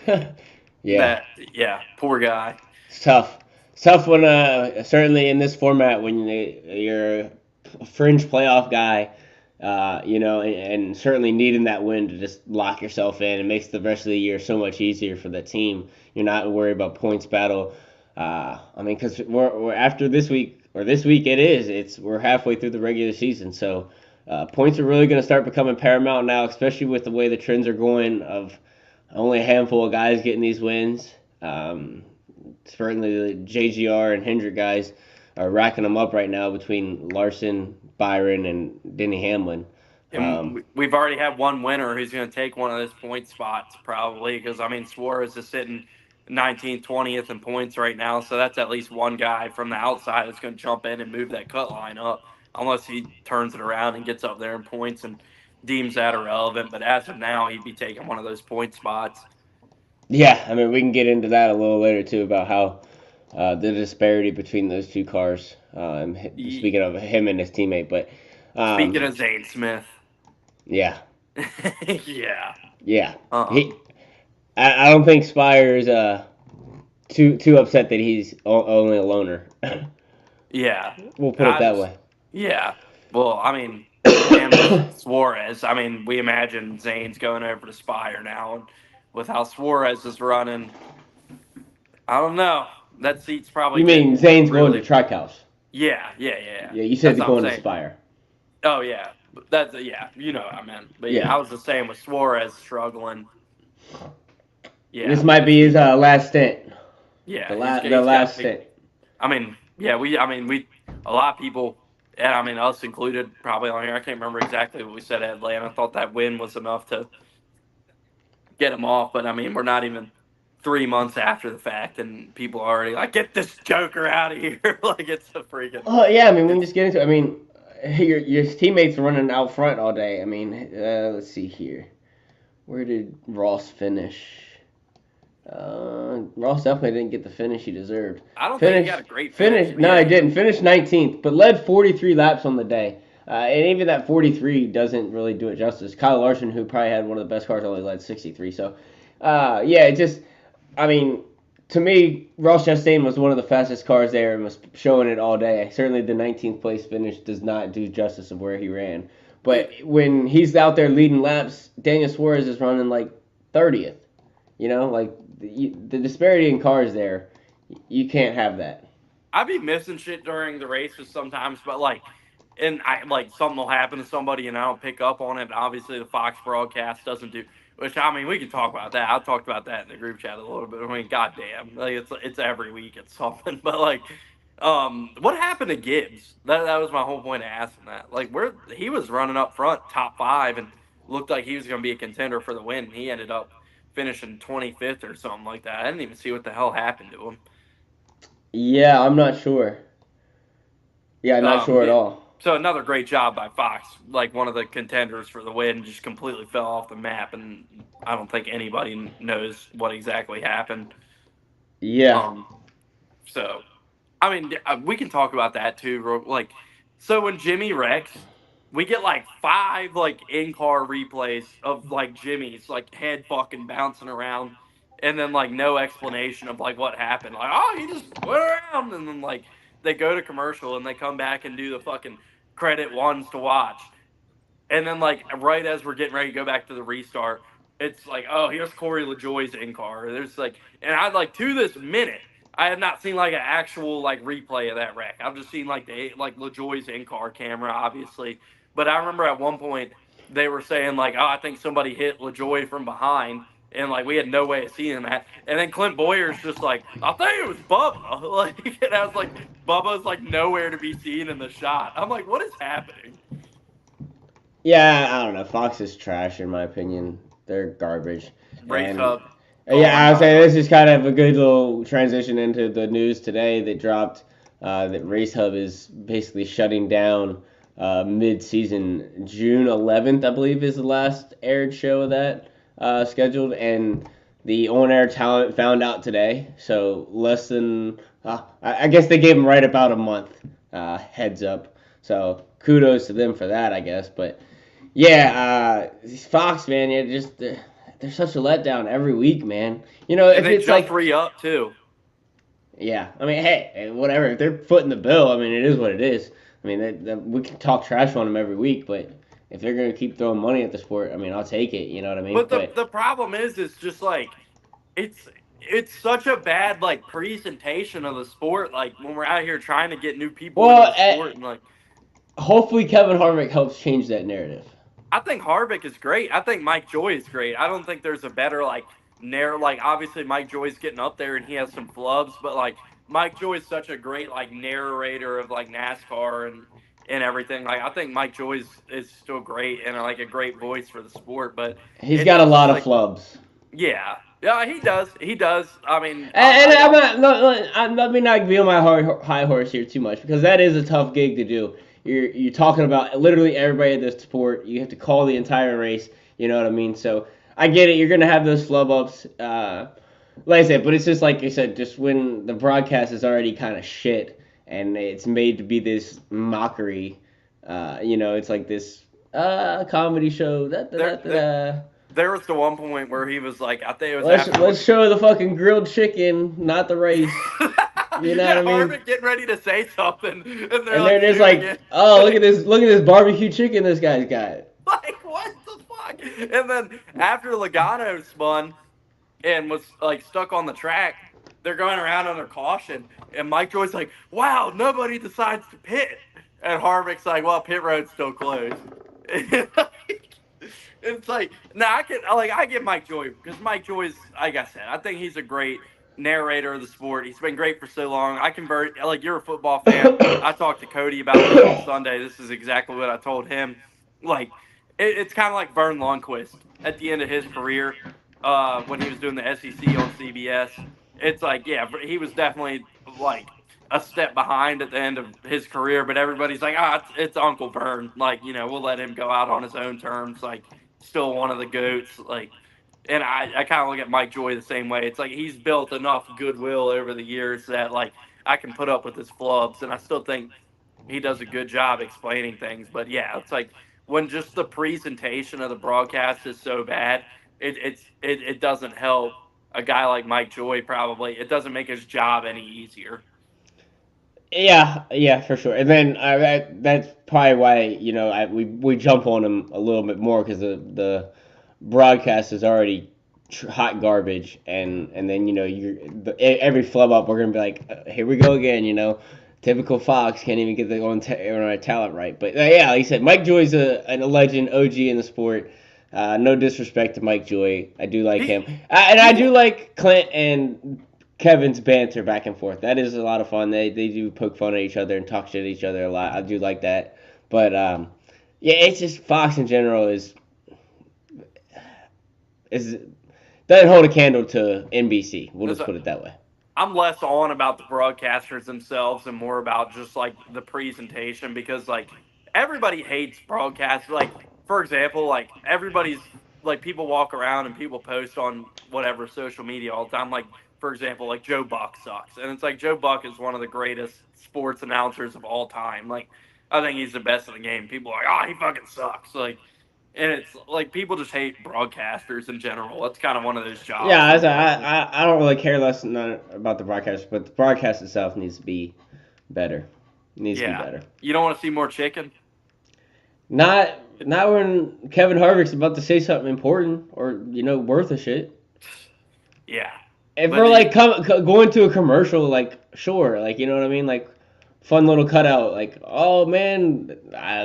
B: yeah,
A: yeah, poor guy.
B: it's tough. It's tough when certainly in this format when you're a fringe playoff guy, and certainly needing that win to just lock yourself in. It makes the rest of the year so much easier for the team. You're not worried about points battle. I mean, because we're after this week or this week we're halfway through the regular season, so points are really going to start becoming paramount now, especially with the way the trends are going of only a handful of guys getting these wins. Certainly the JGR and Hendrick guys are racking them up right now between Larson, Byron, and Denny Hamlin.
A: And we've already had one winner who's going to take one of those point spots probably because I mean Suarez is sitting 19th, 20th in points right now, so that's at least one guy from the outside that's going to jump in and move that cut line up unless he turns it around and gets up there in points and deems that irrelevant. But as of now, he'd be taking one of those point spots.
B: Yeah, I mean we can get into that a little later too about how the disparity between those two cars. Speaking of him and his teammate, but
A: Speaking of Zane Smith,
B: yeah,
A: yeah,
B: yeah,
A: um,
B: he. I don't think Spire is too upset that he's only a loner.
A: yeah,
B: We'll put it that way.
A: yeah. Well, I mean, him and Suarez. I mean, we imagine Zane's going over to Spire now, and with how Suarez is running, I don't know. That seat's probably
B: You mean
A: getting
B: Zane's going to
A: really.
B: Trackhouse?
A: Yeah.
B: Yeah, you said
A: That's
B: they're
A: what I'm
B: going to
A: saying.
B: Spire.
A: Oh yeah, that's yeah. You know what I meant. But yeah,
B: Yeah.
A: I was just saying with Suarez struggling. Yeah,
B: This might be his last stint.
A: yeah,
B: The
A: he's got
B: last
A: to be.
B: stint.
A: I mean, yeah, we, a lot of people, and I mean us included, probably on here. I can't remember exactly what we said at Atlanta. I thought that win was enough to get him off, but I mean, we're not even 3 months after the fact, and people are already like, "Get this Joker out of here!" Like it's a freaking.
B: Oh yeah, I mean we can
A: It's,
B: just get into. I mean, your teammates running out front all day. I mean, let's see here. Where did Ross finish? Ross definitely didn't get the finish he deserved.
A: I don't think he got
B: Finished,
A: a great finish.
B: finished. No, he didn't. Finished 19th, but led 43 laps on the day. And even that 43 doesn't really do it justice. Kyle Larson, who probably had one of the best cars, only led 63. So, yeah, it just, I mean, to me, Ross Chastain was one of the fastest cars there and was showing it all day. Certainly, the 19th place finish does not do justice of where he ran. But when he's out there leading laps, Daniel Suarez is running like 30th. Like the disparity in cars there, you can't have that.
A: I'd be missing shit during the races sometimes, but like, and I like something will happen to somebody and I don't pick up on it. And obviously, the Fox broadcast doesn't do. Which I mean, we can talk about that. I talked about that in the group chat a little bit. I mean, goddamn, like it's every week it's something. But like, what happened to Gibbs? That was my whole point of asking that. Like, where he was running up front, top five, and looked like he was going to be a contender for the win. He ended up finishing 25th or something like that. I didn't even see what the hell happened to him.
B: Yeah, I'm not sure. Yeah, I'm not sure at
A: Yeah.
B: all.
A: So another great job by Fox, like one of the contenders for the win, just completely fell off the map, and I don't think anybody knows what exactly happened.
B: Yeah.
A: Um, so I mean, we can talk about that too. Like, so when Jimmy wrecks, we get like five like in-car replays of like Jimmy's like head fucking bouncing around, and then like no explanation of like what happened. Like, oh, he just went around, and then like they go to commercial and they come back and do the fucking credit ones to watch, and then like right as we're getting ready to go back to the restart, it's like, oh, here's Corey LaJoy's in-car. There's like, and I like to this minute. I have not seen like an actual like replay of that wreck. I've just seen like the like LaJoy's in-car camera, obviously. But I remember at one point they were saying like, "Oh, I think somebody hit LaJoy from behind," and like we had no way of seeing that. And then Clint Boyer's just like, "I think it was Bubba," like, and I was like, "Bubba's like nowhere to be seen in the shot." I'm like, "What is happening?"
B: Yeah, I don't know. Fox is trash in my opinion. They're garbage.
A: Race
B: And
A: Hub
B: yeah,
A: gone,
B: I would
A: by the
B: say
A: way.
B: this is kind of a good little transition into the news today that dropped that Race Hub is basically shutting down mid-season. June 11th, I believe, is the last aired show of that scheduled, and the on-air talent found out today. So less than, I guess they gave them right about a month heads up. So kudos to them for that, I guess. But yeah, Fox, man, yeah, just they're such a letdown every week, man. You know,
A: And
B: if
A: they
B: it's
A: just
B: like,
A: re-up too.
B: yeah, I mean, hey, whatever. If they're footing the bill, I mean, it is what it is. I mean, we can talk trash on them every week, but if they're gonna keep throwing money at the sport, I mean, I'll take it. You know what I mean?
A: But the
B: But
A: the problem is just like it's it's such a bad like presentation of the sport. Like when we're out here trying to get new people into
B: well,
A: the sport, and like
B: hopefully Kevin Harvick helps change that narrative.
A: I think Harvick is great. I think Mike Joy is great. I don't think there's a better like like obviously Mike Joy's getting up there and he has some flubs, but like Mike Joy is such a great like narrator of like NASCAR and everything. Like I think Mike Joy is still great and like a great voice for the sport, but
B: He's got a
A: it's just
B: lot of
A: like
B: flubs.
A: yeah. Yeah, he does. He does. I mean,
B: And I'm not, let me not be on my high horse here too much because that is a tough gig to do. You're talking about literally everybody in this sport. You have to call the entire race. You know what I mean? So I get it. You're gonna have those flub ups. Like I said, but it's just like I said, just when the broadcast is already kind of shit and it's made to be this mockery. It's like this comedy show.
A: there, there was the one point where he was like, I think it was
B: Let's show the fucking grilled chicken, not the race. You know what I
A: yeah,
B: mean?
A: Harvick getting ready to say something, and they're
B: And
A: like
B: they're just
A: shooting
B: like,
A: it.
B: oh, look at this barbecue chicken this guy's got.
A: Like what the fuck? And then after Logano spun and was like stuck on the track, they're going around under caution, and Mike Joy's like, "Wow, nobody decides to pit," and Harvick's like, "Well, pit road's still closed." It's like now I get Mike Joy because Mike Joy's like I said, I think he's a great narrator of the sport. He's been great for so long. I convert like you're a football fan. I talked to Cody about this on Sunday. This is exactly what I told him. Like it's kind of like Vern Lundquist at the end of his career when he was doing the SEC on CBS. It's like yeah, he was definitely like a step behind at the end of his career, but everybody's like, it's Uncle Vern. Like, we'll let him go out on his own terms. Like, still one of the goats. Like, and I kind of look at Mike Joy the same way. It's like he's built enough goodwill over the years that like I can put up with his flubs, and I still think he does a good job explaining things. But yeah, it's like when just the presentation of the broadcast is so bad, it doesn't help a guy like Mike Joy. Probably it doesn't make his job any easier.
B: Yeah, for sure. And then that's probably why we jump on him a little bit more because the broadcast is already hot garbage, and then every flub up we're gonna be like, here we go again. Typical Fox can't even get the on talent right. But yeah, like you said, Mike Joy's a legend, OG in the sport. No disrespect to Mike Joy, I do like him, and I do like Clint and Kevin's banter back and forth. That is a lot of fun. They do poke fun at each other and talk shit at each other a lot. I do like that. But yeah, it's just Fox in general is doesn't hold a candle to NBC. We'll just put it that way.
A: I'm less on about the broadcasters themselves and more about just like the presentation because like everybody hates broadcasters. Like for example, like everybody's like people walk around and people post on whatever social media all the time. Like for example, like Joe Buck sucks, and it's like Joe Buck is one of the greatest sports announcers of all time. Like I think he's the best in the game. People are like, oh, he fucking sucks. Like and it's like people just hate broadcasters in general. It's kind of one of those jobs.
B: Yeah, I don't really care less about the broadcast, but the broadcast itself needs to be better. It needs to be better.
A: You don't want to see more chicken?
B: Not when Kevin Harvick's about to say something important or worth a shit.
A: Yeah.
B: If we're like going to a commercial, like sure, like you know what I mean, like fun little cutout, like oh man,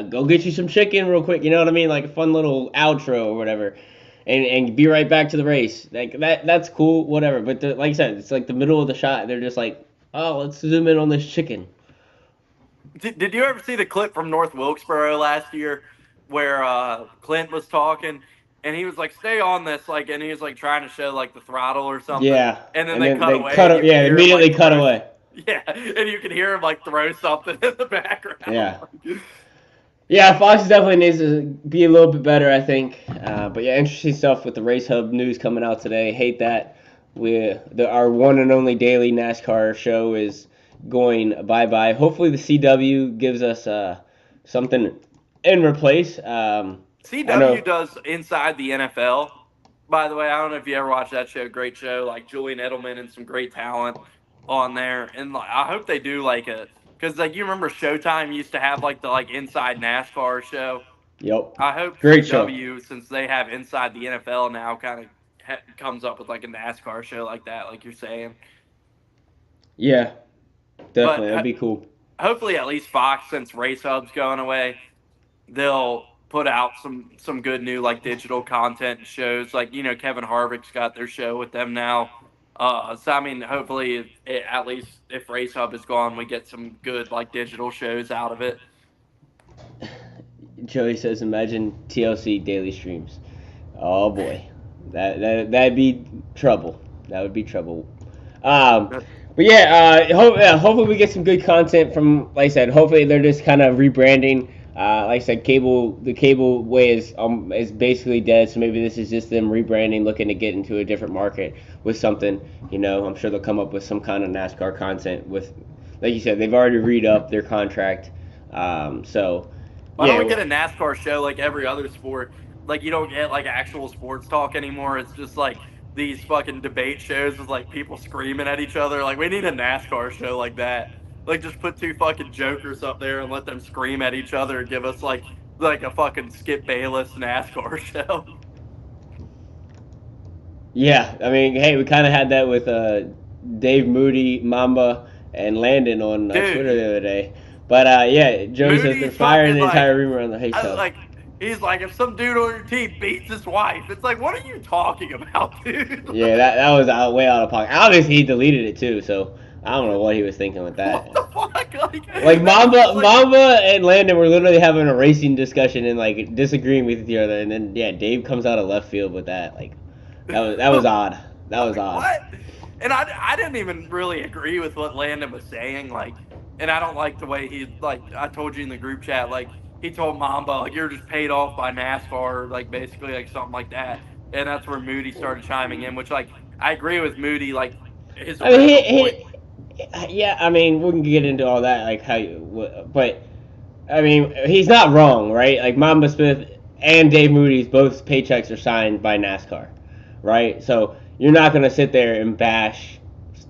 B: go get you some chicken real quick, you know what I mean, like a fun little outro or whatever, and be right back to the race, like that's cool, whatever. But like I said, it's like the middle of the shot, they're just like, oh, let's zoom in on this chicken.
A: Did you ever see the clip from North Wilkesboro last year where Clint was talking, and he was like, "Stay on this," like, and he was like trying to show like the throttle or something,
B: Yeah,
A: and then
B: and
A: they
B: then
A: cut
B: they
A: away,
B: cut
A: and
B: it.
A: you could
B: Yeah,
A: hear him
B: immediately
A: like
B: cut
A: throw,
B: away.
A: yeah, and you could hear him like throw something in the background.
B: Yeah. Yeah, Fox definitely needs to be a little bit better, I think. But yeah, interesting stuff with the Race Hub news coming out today. Hate that our one and only daily NASCAR show is going bye bye. Hopefully the CW gives us something in replace. I
A: CW
B: know.
A: does Inside the NFL. By the way, I don't know if you ever watched that show. Great show, like Julian Edelman and some great talent on there. And like, I hope they do like a because like you remember Showtime used to have like the like Inside NASCAR show.
B: Yep.
A: I hope
B: Great show.
A: CW, since they have Inside the NFL now, kind of comes up with like a NASCAR show like that, like you're saying.
B: Yeah,
A: But
B: definitely. That'd be cool.
A: hopefully, at least Fox, since Race Hub's going away, they'll put out some good new like digital content shows. Like Kevin Harvick's got their show with them now. So I mean, hopefully, at least if Race Hub is gone, we get some good like digital shows out of it.
B: Joey says, "Imagine TLC daily streams." Oh boy, that'd be trouble. That would be trouble. But yeah, hopefully we get some good content from. Like I said, hopefully they're just kind of rebranding. Like I said, the cable way is basically dead. So maybe this is just them rebranding, looking to get into a different market with something. I'm sure they'll come up with some kind of NASCAR content with, like you said, they've already read up their contract. So.
A: Why don't we get a NASCAR show like every other sport? Like you don't get like actual sports talk anymore. It's just like these fucking debate shows with like people screaming at each other. Like we need a NASCAR show like that. Like just put two fucking jokers up there and let them scream at each other and give us like a fucking Skip Bayless NASCAR show.
B: Yeah, I mean, hey, we kind of had that with Dave Moody, Mamba, and Landon on Twitter the other day. But yeah, Joey says they're firing the entire room around the Race Hub.
A: Like he's like, if some dude on your team beats his wife, it's like, what are you talking about, dude?
B: Yeah, that was way out of pocket. Obviously, he deleted it too, so I don't know what he was thinking with that.
A: What the fuck?
B: Like Mamba and Landon were literally having a racing discussion and like disagreeing with each other, and then yeah, Dave comes out of left field with that. Like that was odd. That was odd.
A: What? And I didn't even really agree with what Landon was saying. Like, and I don't like the way he like. I told you in the group chat. Like he told Mamba like you're just paid off by NASCAR. Like basically like something like that. And that's where Moody started chiming in. Which like I agree with Moody. Like his point.
B: Yeah, I mean we can get into all that like but I mean he's not wrong, right? Like Mamba Smith and Dave Moody's both paychecks are signed by NASCAR, right? So you're not gonna sit there and bash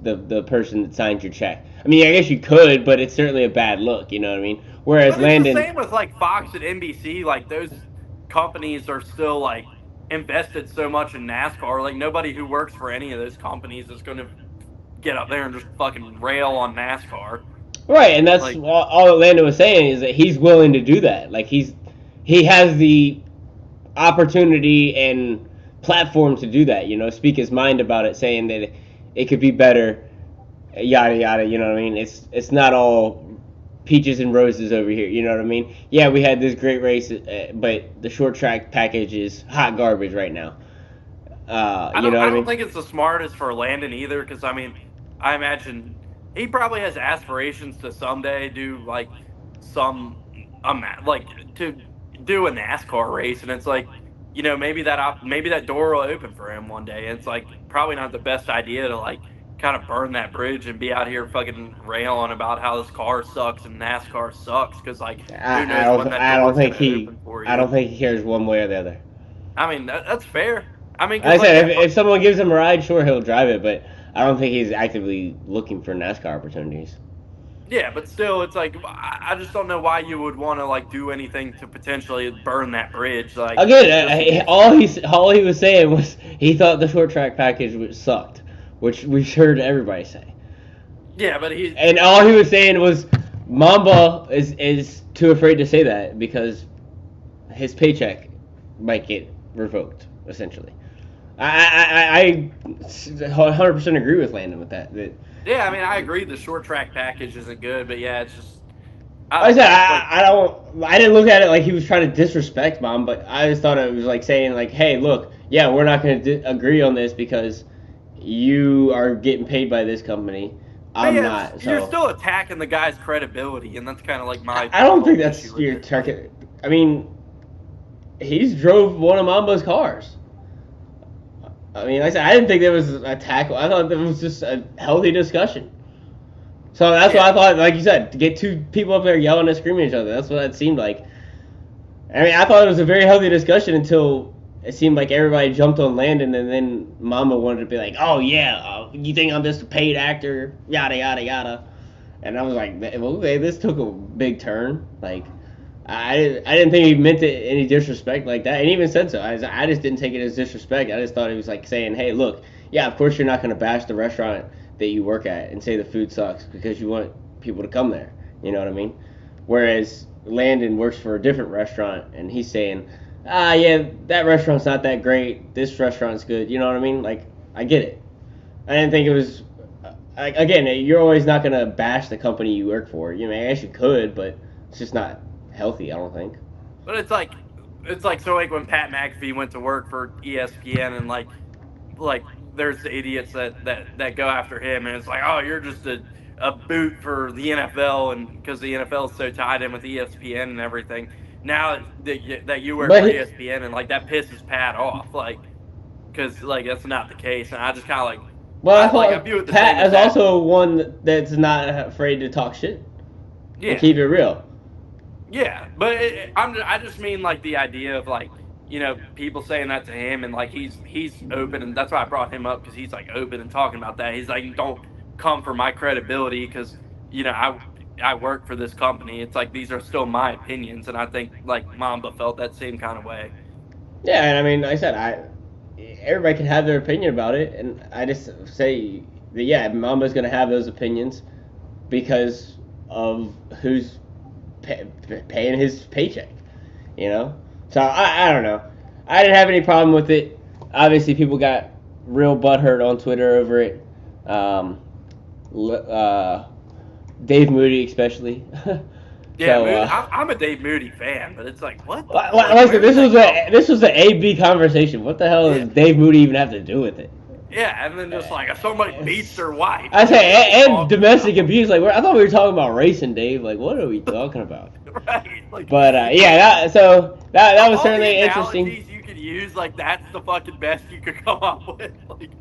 B: the person that signed your check. I mean, I guess you could, but it's certainly a bad look. You know what I mean? Whereas
A: but
B: Landon,
A: it's the same with like Fox and NBC. Like those companies are still like invested so much in NASCAR. Like nobody who works for any of those companies is going to get up there and just fucking rail on NASCAR.
B: Right, and that's like, all that Landon was saying is that he's willing to do that. Like he has the opportunity and platform to do that. Speak his mind about it, saying that it could be better, yada yada. You know what I mean? It's not all peaches and roses over here. You know what I mean? Yeah, we had this great race, but the short track package is hot garbage right now.
A: I don't think it's the smartest for Landon either, because I mean, I imagine he probably has aspirations to someday do like to do a NASCAR race, and it's like, maybe that door will open for him one day. And it's like probably not the best idea to like kind of burn that bridge and be out here fucking railing about how this car sucks and NASCAR sucks, because like who knows when that door's gonna open for you.
B: I don't think he cares one way or the other.
A: I mean that's fair. I mean,
B: I said if someone gives him a ride, sure he'll drive it, but I don't think he's actively looking for NASCAR opportunities.
A: Yeah, but still, it's like I just don't know why you would want to like do anything to potentially burn that bridge. Like
B: again, all he was saying was he thought the short track package sucked, which we've heard everybody say.
A: Yeah, but
B: and all he was saying was Mamba is too afraid to say that because his paycheck might get revoked, essentially. I 100% agree with Landon with that.
A: Yeah, I mean, I agree the short track package isn't good, but yeah, it's just I
B: Like I
A: don't
B: said,
A: know. Like,
B: I didn't look at it like he was trying to disrespect mom, but I just thought it was like saying like, hey, look, yeah, we're not going to agree on this because you are getting paid by this company.
A: but
B: I'm
A: yeah,
B: not.
A: you're
B: So
A: still attacking the guy's credibility, and that's kind of like my
B: I don't think
A: whole issue
B: that's
A: with
B: your
A: it. Like,
B: target. I mean, he's drove one of Mamba's cars. I mean, like I said, I didn't think there was a tackle. I thought there was just a healthy discussion. So that's what
A: yeah,
B: I thought. Like you said, to get two people up there yelling and screaming at each other. That's what it seemed like. I mean, I thought it was a very healthy discussion until it seemed like everybody jumped on Landon, and then Mama wanted to be like, "Oh yeah, you think I'm just a paid actor? Yada yada yada." And I was like, "Okay, this took a big turn." Like, I didn't think he meant it any disrespect like that, and he even said so. I just didn't take it as disrespect. I just thought he was like saying, "Hey, look, yeah, of course you're not going to bash the restaurant that you work at and say the food sucks because you want people to come there." You know what I mean? Whereas Landon works for a different restaurant, and he's saying, yeah, that restaurant's not that great. This restaurant's good. You know what I mean? Like, I get it. I didn't think it was. Again, you're always not gonna bash the company you work for. You know, I guess you could, but it's just not healthy. I don't think.
A: but it's like so like when Pat McAfee went to work for ESPN, and like there's the idiots that go after him, and it's like, oh, you're just a boot for the NFL, and because the NFL is so tied in with ESPN and everything. Now that you work
B: But
A: for
B: he,
A: ESPN, and like that pisses Pat off, like because like that's not the case, and I just kind of like
B: well, I
A: I
B: thought
A: view it the same
B: Pat
A: as
B: is
A: that.
B: also one that's not afraid to talk shit and
A: Yeah,
B: keep it real.
A: yeah, but I just mean like the idea of like people saying that to him, and like he's open, and that's why I brought him up because he's like open and talking about that. He's like, don't come for my credibility because I work for this company. It's like these are still my opinions, and I think like Mamba felt that same kind of way.
B: Yeah, and I mean, like I said, everybody can have their opinion about it, and I just say that yeah, Mamba's gonna have those opinions because of who's paying his paycheck, you know. So I don't know. I didn't have any problem with it. Obviously, people got real butthurt on Twitter over it. Um, Dave Moody especially.
A: Yeah,
B: so
A: Moody. I'm a Dave Moody fan, but it's like what the like
B: listen,
A: where did that come from?
B: this was an AB conversation. What the hell
A: Yeah,
B: does Dave Moody even have to do with it?
A: yeah, and then just like somebody beats their wife.
B: I
A: Like, what are you
B: say, and
A: talking
B: domestic
A: about?
B: abuse. Like, I thought we were talking about racing, Dave. Like, what are we talking about?
A: Right? Like,
B: But yeah, so that
A: of
B: was
A: all the
B: certainly interesting.
A: analogies you could use, like that's the fucking best you could come up with. Like,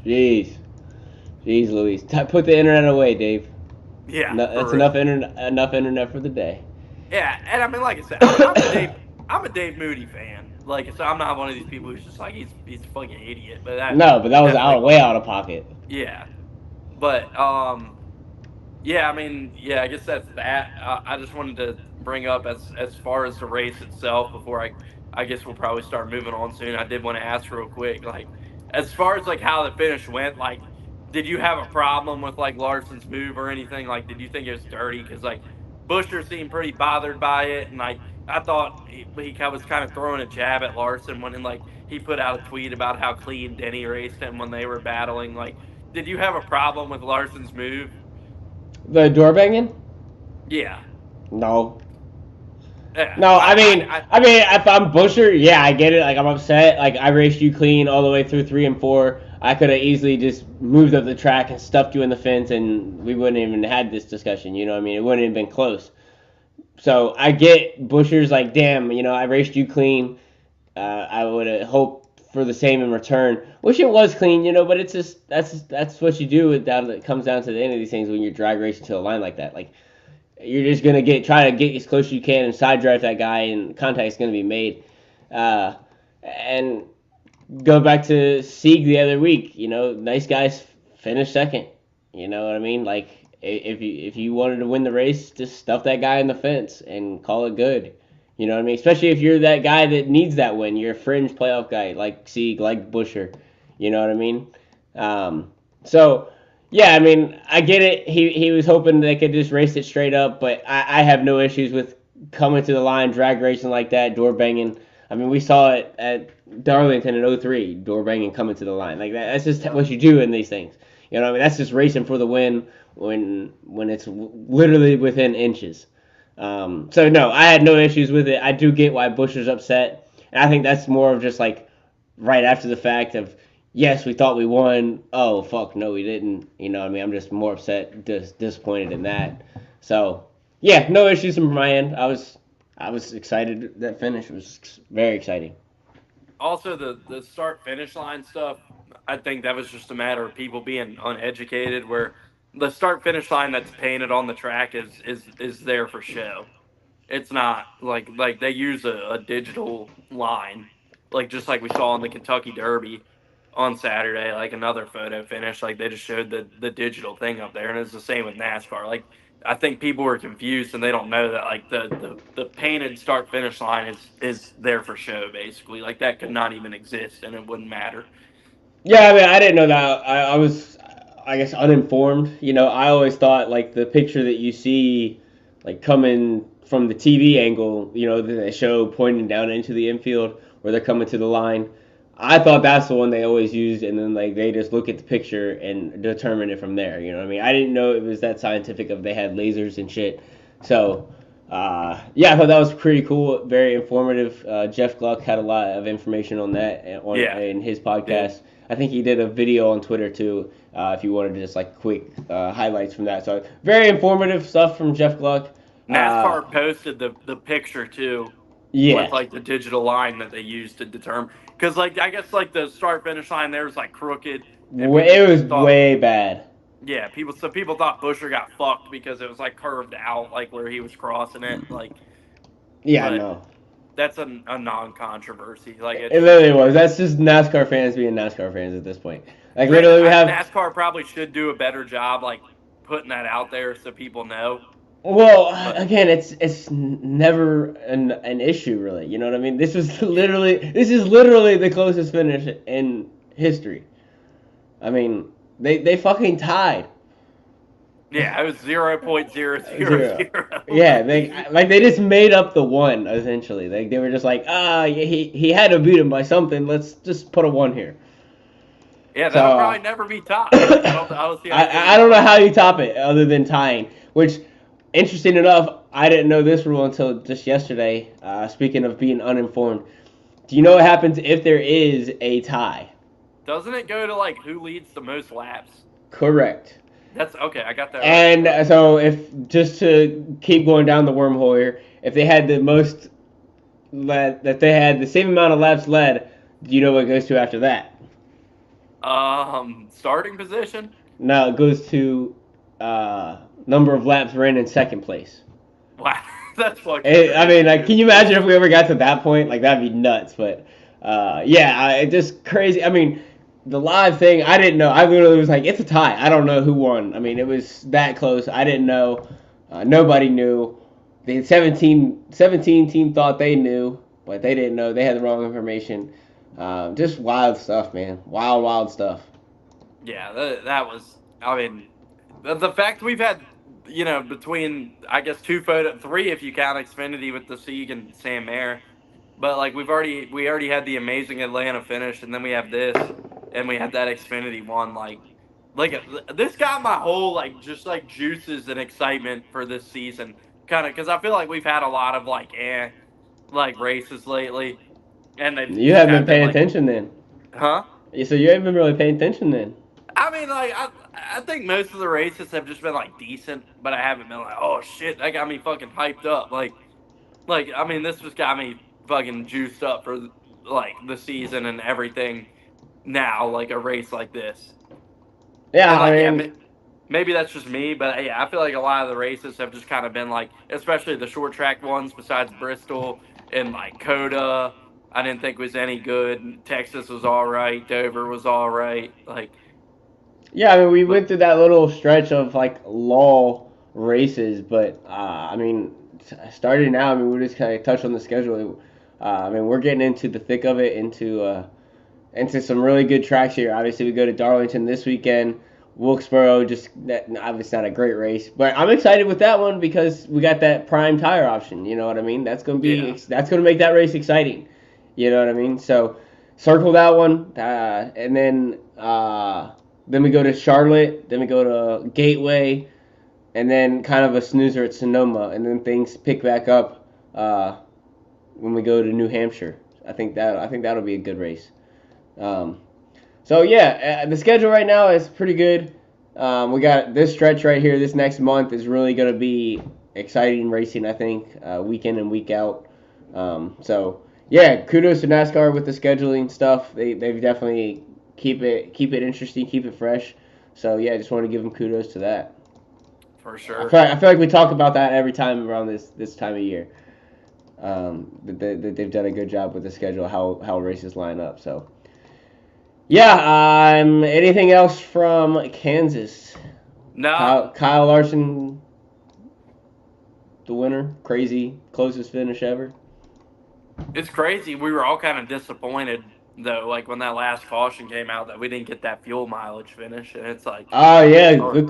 B: Jeez, jeez, Louise, put the internet away, Dave.
A: yeah,
B: No,
A: for
B: that's
A: real.
B: enough internet for the day.
A: Yeah, and I mean, like I said, I'm a Dave Moody fan. Like, so I'm not one of these people who's just like he's a fucking idiot. But that
B: No, but that was
A: definitely,
B: way out of pocket.
A: yeah. But yeah, I mean, yeah, I guess that's that. I just wanted to bring up as far as the race itself before I guess we'll probably start moving on soon. I did want to ask real quick, like, as far as like how the finish went, like, did you have a problem with like Larson's move or anything? Like, did you think it was dirty? Because like Busher seemed pretty bothered by it, and like I thought he was kind of throwing a jab at Larson when like he put out a tweet about how clean Denny raced him when they were battling. Like, did you have a problem with Larson's move?
B: The door banging?
A: Yeah.
B: No.
A: Yeah.
B: No, I mean, if I'm Busher, yeah, I get it. Like, I'm upset. Like, I raced you clean all the way through 3 and 4. I could have easily just moved up the track and stuffed you in the fence, and we wouldn't even had this discussion. You know what I mean? It wouldn't have been close. So I get Busher's like, damn, I raced you clean. I would have hoped for the same in return, which it was clean, but it's just that's what you do. It comes down to the end of these things when you're drag racing to a line like that. Like, you're just gonna try to get as close as you can and side drive that guy, and contact is gonna be made. And go back to Sieg the other week. Nice guys finish second. You know what I mean? Like, if you wanted to win the race, just stuff that guy in the fence and call it good. You know what I mean? Especially if you're that guy that needs that win. You're a fringe playoff guy like Sieg, like Busher. You know what I mean? So yeah, I mean, I get it. He was hoping they could just race it straight up, but I have no issues with coming to the line, drag racing like that, door banging. I mean, we saw it at Darlington in '03, door banging coming to the line. Like that's just what you do in these things. You know what I mean? That's just racing for the win when it's literally within inches. So no, I had no issues with it. I do get why Buescher's upset, and I think that's more of just like right after the fact of yes, we thought we won. Oh fuck, no, we didn't. You know what I mean? I'm just more upset, disappointed in that. So yeah, no issues from my end. I was excited. That finish was very exciting.
A: Also, the start finish line stuff, I think that was just a matter of people being uneducated. Where the start finish line that's painted on the track is there for show. It's not like they use a digital line, like just like we saw in the Kentucky Derby on Saturday, like another photo finish. Like they just showed the digital thing up there, and it's the same with NASCAR. Like I think people are confused and they don't know that like the painted start finish line is there for show basically. Like that could not even exist and it wouldn't matter.
B: Yeah, I mean, I didn't know that. I was, I guess, uninformed. You know, I always thought like the picture that you see, like coming from the TV angle, you know, that they show pointing down into the infield where they're coming to the line. I thought that's the one they always used, and then like they just look at the picture and determine it from there. You know what I mean? I didn't know it was that scientific of they had lasers and shit. So, yeah, I thought that was pretty cool, very informative. Jeff Gluck had a lot of information on that
A: Yeah,
B: in his
A: did.
B: podcast. I think he did a video on Twitter too. If you wanted to just like quick highlights from that, so very informative stuff from Jeff Gluck. Uh,
A: NASCAR posted the picture too with
B: yeah,
A: like the digital line that they used to determine because like I guess like the start finish line there was like crooked and people
B: it was
A: thought
B: way bad.
A: yeah people thought Busher got fucked because it was like curved out like where he was crossing it like
B: Yeah,
A: but
B: no,
A: that's a non-controversy like
B: it
A: it's just
B: literally was. That's just NASCAR fans being NASCAR fans at this point. Like
A: granted
B: literally, we have.
A: NASCAR probably should do a better job like putting that out there so people know
B: Well,
A: but
B: again, it's never an issue really. You know what I mean? This is literally the closest finish in history. I mean, they fucking tied.
A: yeah it was 0.000.
B: Zero. Yeah, they just made up the one essentially. They were just like, yeah, he had to beat him by something. Let's just put a one here.
A: Yeah,
B: So
A: that'll probably never be topped. Like I don't see anybody
B: I don't know
A: going.
B: how you top it other than tying. Which, interesting enough, I didn't know this rule until just yesterday. Speaking of being uninformed, do you know what happens if there is a tie?
A: Doesn't it go to like who leads the most laps?
B: Correct.
A: That's okay. I got that right.
B: And so, if just to keep going down the wormhole here, if they had the most that they had the same amount of laps led, do you know what it goes to after that?
A: Starting position.
B: No, it goes to number of laps ran in second place.
A: Wow, that's fucking
B: I
A: crazy,
B: mean, like,
A: dude.
B: can you imagine if we ever got to that point? Like, that'd be nuts. But yeah, it just crazy. I mean, the live thing, I didn't know. I literally was like, it's a tie. I don't know who won. I mean, it was that close. I didn't know. Nobody knew. The 17 team thought they knew, but they didn't know. They had the wrong information. Just wild stuff, man. Wild, wild stuff.
A: Yeah, that was. I mean, the fact we've had, between I guess three if you count Xfinity with the Sieg and Sam Mayer, but like we already had the amazing Atlanta finish, and then we have this, and we had that Xfinity one. Like this got my whole like just like juices and excitement for this season, kind of because I feel like we've had a lot of like races lately, and they've
B: You
A: just
B: haven't been
A: kind of been
B: paying
A: like,
B: attention then.
A: huh?
B: So you haven't been really paying attention then.
A: I mean, like I think most of the races have just been like decent, but I haven't been like, oh shit, that got me fucking hyped up. Like I mean, this just got me fucking juiced up for like the season and everything. Now, like a race like this,
B: Yeah,
A: and
B: I
A: like yeah,
B: mean,
A: maybe that's just me, but yeah, I feel like a lot of the races have just kind of been like, especially the short track ones, besides Bristol and like Coda. I didn't think was any good. Texas was all right. Dover was all right.
B: yeah, I mean, we
A: But
B: went through that little stretch of like lull races, but I mean, starting now, I mean, we just kind of touched on the schedule. I mean, we're getting into the thick of it, into some really good tracks here. Obviously, we go to Darlington this weekend. Wilkesboro, just obviously not a great race, but I'm excited with that one because we got that prime tire option. You know what I mean?
A: yeah,
B: That's gonna make that race exciting. You know what I mean? So circle that one, and then we go to Charlotte, then we go to Gateway, and then kind of a snoozer at Sonoma, and then things pick back up when we go to New Hampshire. I think that'll be a good race. Um, so yeah, the schedule right now is pretty good. We got this stretch right here. This next month is really going to be exciting racing. I think week in and week out. So yeah, kudos to NASCAR with the scheduling stuff. They've definitely keep it interesting, keep it fresh. So yeah, I just want to give them kudos to that.
A: For sure.
B: I feel like we talk about that every time around this time of year. That they've done a good job with the schedule, how races line up. So yeah, anything else from Kansas?
A: No.
B: Kyle Larson, the winner, crazy closest finish ever.
A: It's crazy. We were all kind of disappointed though, like when that last caution came out, that we didn't get that fuel mileage finish, and it's like,
B: Oh yeah,
A: oh,
B: good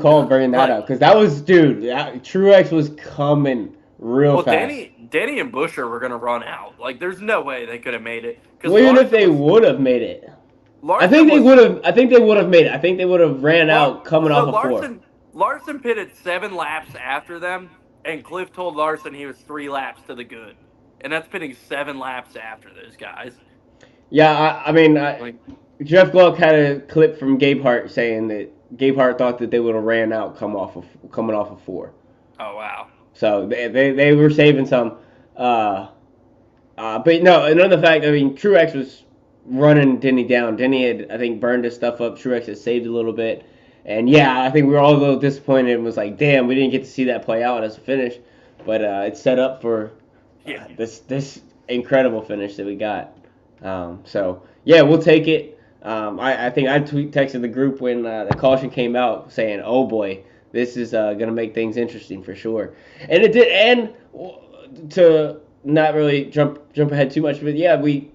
B: call bringing that
A: like,
B: up because that was Truex was coming real
A: well,
B: fast.
A: Denny and Busher were gonna run out. Like, there's no way they could have made it.
B: Well, even if they would have made it, I think they would have. I think they would have made it. I think they would have ran out coming off of four.
A: Larson pitted 7 laps after them, and Cliff told Larson he was 3 laps to the good, and that's pitting 7 laps after those guys.
B: Yeah, I mean, Jeff Gluck had a clip from Gabe Hart saying that Gabe Hart thought that they would have ran out coming off of 4.
A: Oh wow!
B: So they were saving some. But no, another fact. I mean, Truex was running Denny down. Denny had, I think, burned his stuff up. Truex had saved a little bit, and yeah, I think we were all a little disappointed and was like, damn, we didn't get to see that play out as a finish. But it's set up for this incredible finish that we got. So yeah, we'll take it. I think I texted the group when the caution came out saying, "Oh boy, this is gonna make things interesting for sure," and it did. And to not really jump ahead too much, but yeah, we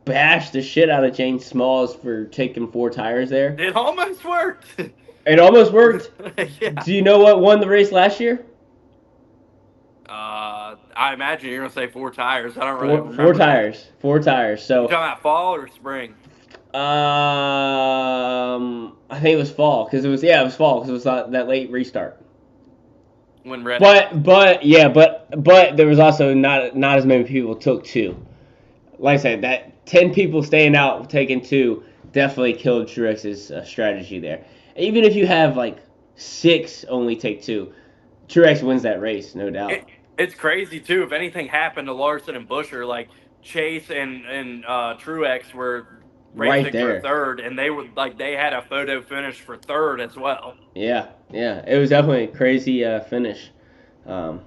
B: bashed the shit out of James Smalls for taking 4 tires there.
A: It almost worked.
B: It almost worked.
A: Yeah.
B: Do you know what won the race last year?
A: I imagine you're gonna say 4 tires. I don't really remember.
B: 4 tires. 4 tires. So.
A: You talking about fall or spring?
B: I think it was fall because it was fall because it was that late restart.
A: When Red.
B: But there was also not as many people took 2. Like I said, that 10 people staying out taking 2 definitely killed Truex's strategy there. Even if you have like 6 only take 2, Truex wins that race, no doubt.
A: It's crazy too. If anything happened to Larson and Busher, like Chase and Truex were racing for 3rd, and they had a photo finish for 3rd as well.
B: Yeah, it was definitely a crazy finish. So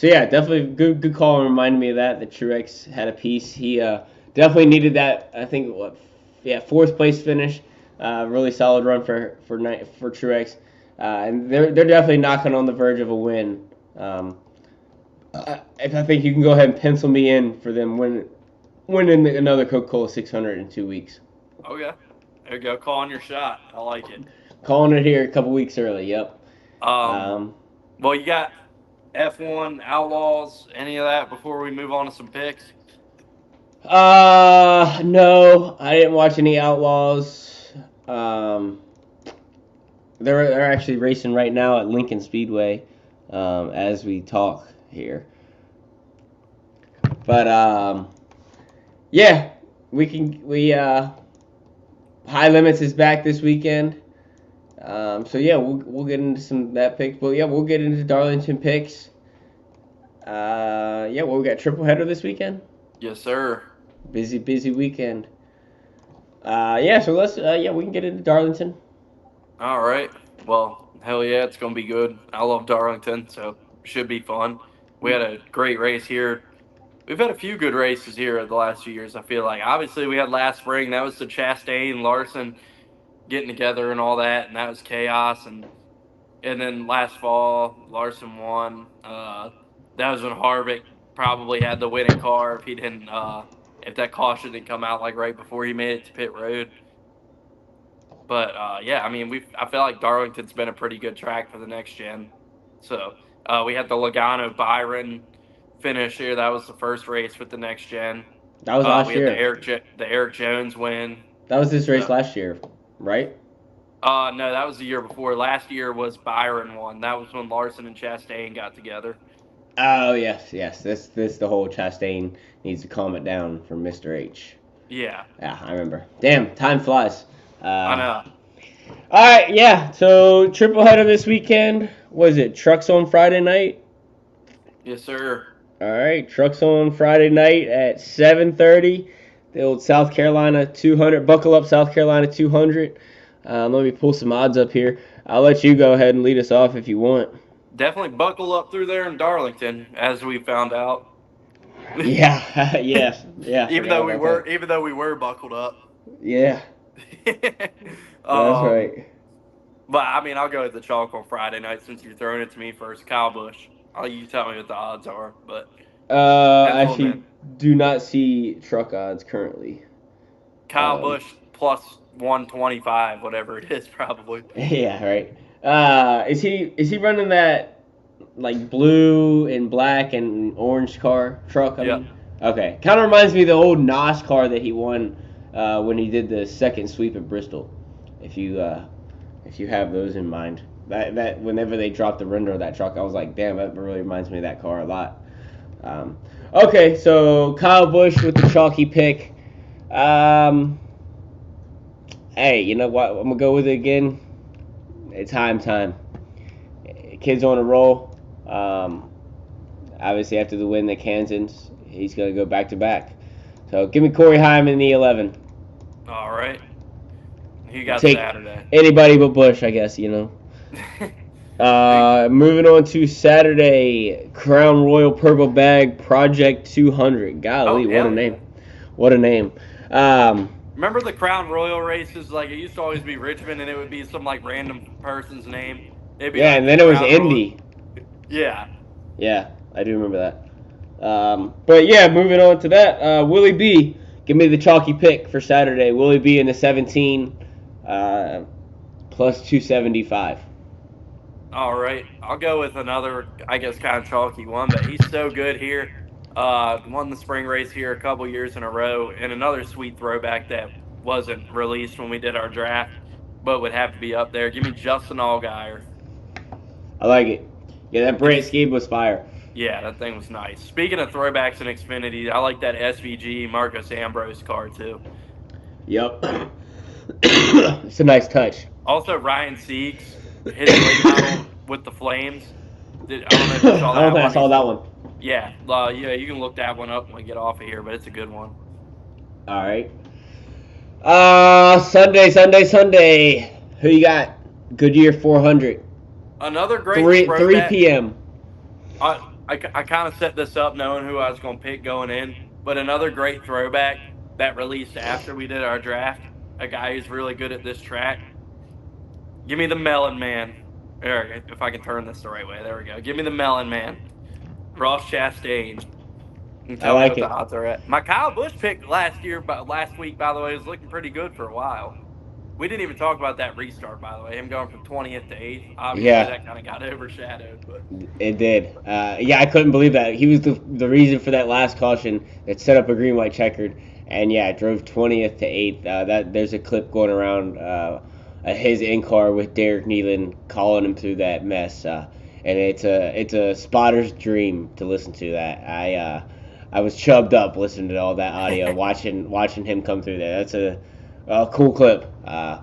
B: yeah, definitely good call. And reminded me of that Truex had a piece. He definitely needed that. I think 4th place finish. Really solid run for Truex, and they're definitely knocking on the verge of a win. I think you can go ahead and pencil me in for them winning another Coca-Cola 600 in 2 weeks.
A: Oh yeah, there you go, calling your shot. I like it.
B: Calling it here a couple weeks early. Yep.
A: Well, you got F1 Outlaws, any of that before we move on to some picks?
B: No, I didn't watch any Outlaws. They're actually racing right now at Lincoln Speedway, as we talk here. But yeah, High Limits is back this weekend. So yeah, we'll get into some of that picks. But yeah, we'll get into Darlington picks. Yeah, we got triple header this weekend.
A: Yes, sir.
B: Busy weekend. Yeah, so let's we can get into Darlington.
A: All right. Well, hell yeah, it's gonna be good. I love Darlington, so should be fun. We had a great race here. We've had a few good races here the last few years, I feel like. Obviously, we had last spring. That was the Chastain, Larson getting together and all that, and that was chaos. And then last fall, Larson won. That was when Harvick probably had the winning car if he didn't, if that caution didn't come out like right before he made it to pit road. But yeah, I mean, I feel like Darlington's been a pretty good track for the next gen. So we had the Logano Byron finish here. That was the first race with the next gen.
B: That was last year.
A: We had the Eric Jones win.
B: That was this race last year, right?
A: No, that was the year before. Last year was Byron won. That was when Larson and Chastain got together.
B: Oh yes, yes. This the whole Chastain needs to calm it down from Mr. H.
A: Yeah,
B: Yeah, I remember. Damn, time flies.
A: I know.
B: All right, yeah. So triple header this weekend. Was it trucks on Friday night?
A: Yes, sir.
B: All right, trucks on Friday night at 7:30. The old South Carolina 200. Buckle up, South Carolina 200. Let me pull some odds up here. I'll let you go ahead and lead us off if you want.
A: Definitely buckle up through there in Darlington, as we found out.
B: Yeah, yeah.
A: even though we were buckled up.
B: Yeah, that's
A: um,
B: right.
A: but I mean, I'll go with the chalk on Friday night since you're throwing it to me first. Kyle Busch. You tell me what the odds are, but
B: Actually, do not see truck odds currently.
A: Kyle Busch plus 125, whatever it is, probably.
B: Yeah, right. Is he running that like blue and black and orange truck?
A: Yeah.
B: Okay, kind of reminds me of the old NOS car that he won when he did the second sweep at Bristol. If you have those in mind, that whenever they dropped the render of that truck, I was like, damn, that really reminds me of that car a lot. Okay, so Kyle Busch with the chalky pick. Hey, you know what? I'm gonna go with it again. It's time. Kid's on a roll. Obviously, after the win at Kansas, he's gonna go back to back. So give me Corey Heim in the 11.
A: All right. He got
B: Take
A: Saturday.
B: Anybody but Busch, I guess, you know. Moving on to Saturday, Crown Royal Purple Bag Project 200. Golly, what a name! What a name!
A: Remember the Crown Royal races? Like, it used to always be Richmond, and it would be some like random person's name. It'd be
B: and then it was Indy.
A: Yeah.
B: Yeah, I do remember that. But yeah, moving on to that, Willie B. Give me the chalky pick for Saturday. Willie B in the 17, plus 275.
A: All right, I'll go with another, I guess, kind of chalky one, but he's so good here. Won the spring race here a couple years in a row, and another sweet throwback that wasn't released when we did our draft, but would have to be up there. Give me Justin Allgaier.
B: I like it. Yeah, that Brant Skebe was fire.
A: Yeah, that thing was nice. Speaking of throwbacks and Xfinity, I like that SVG Marcos Ambrose car too.
B: Yep. It's a nice touch.
A: Also, Ryan Siegs hit late model with the Flames. I don't know if you saw that.
B: I don't think I saw that one.
A: Yeah, you can look that one up when we get off of here, but it's a good one.
B: All right. Sunday. Who you got? Goodyear 400.
A: Another great
B: 3 p.m.
A: I kind of set this up knowing who I was going to pick going in, but another great throwback that released after we did our draft, a guy who's really good at this track. Give me the Melon Man. There, if I can turn this the right way. There we go. Give me the Melon Man. Ross Chastain.
B: I like it.
A: The odds are at. My Kyle Busch pick last week, by the way, was looking pretty good for a while. We didn't even talk about that restart, by the way. Him going from 20th to 8th. Obviously, that kind of got overshadowed. But
B: it did. I couldn't believe that. He was the reason for that last caution that set up a green-white checkered. And, yeah, it drove 20th to 8th. There's a clip going around his in-car with Derek Nealon calling him through that mess. And it's a spotter's dream to listen to that. I was chubbed up listening to all that audio, watching him come through there. That's a cool clip. I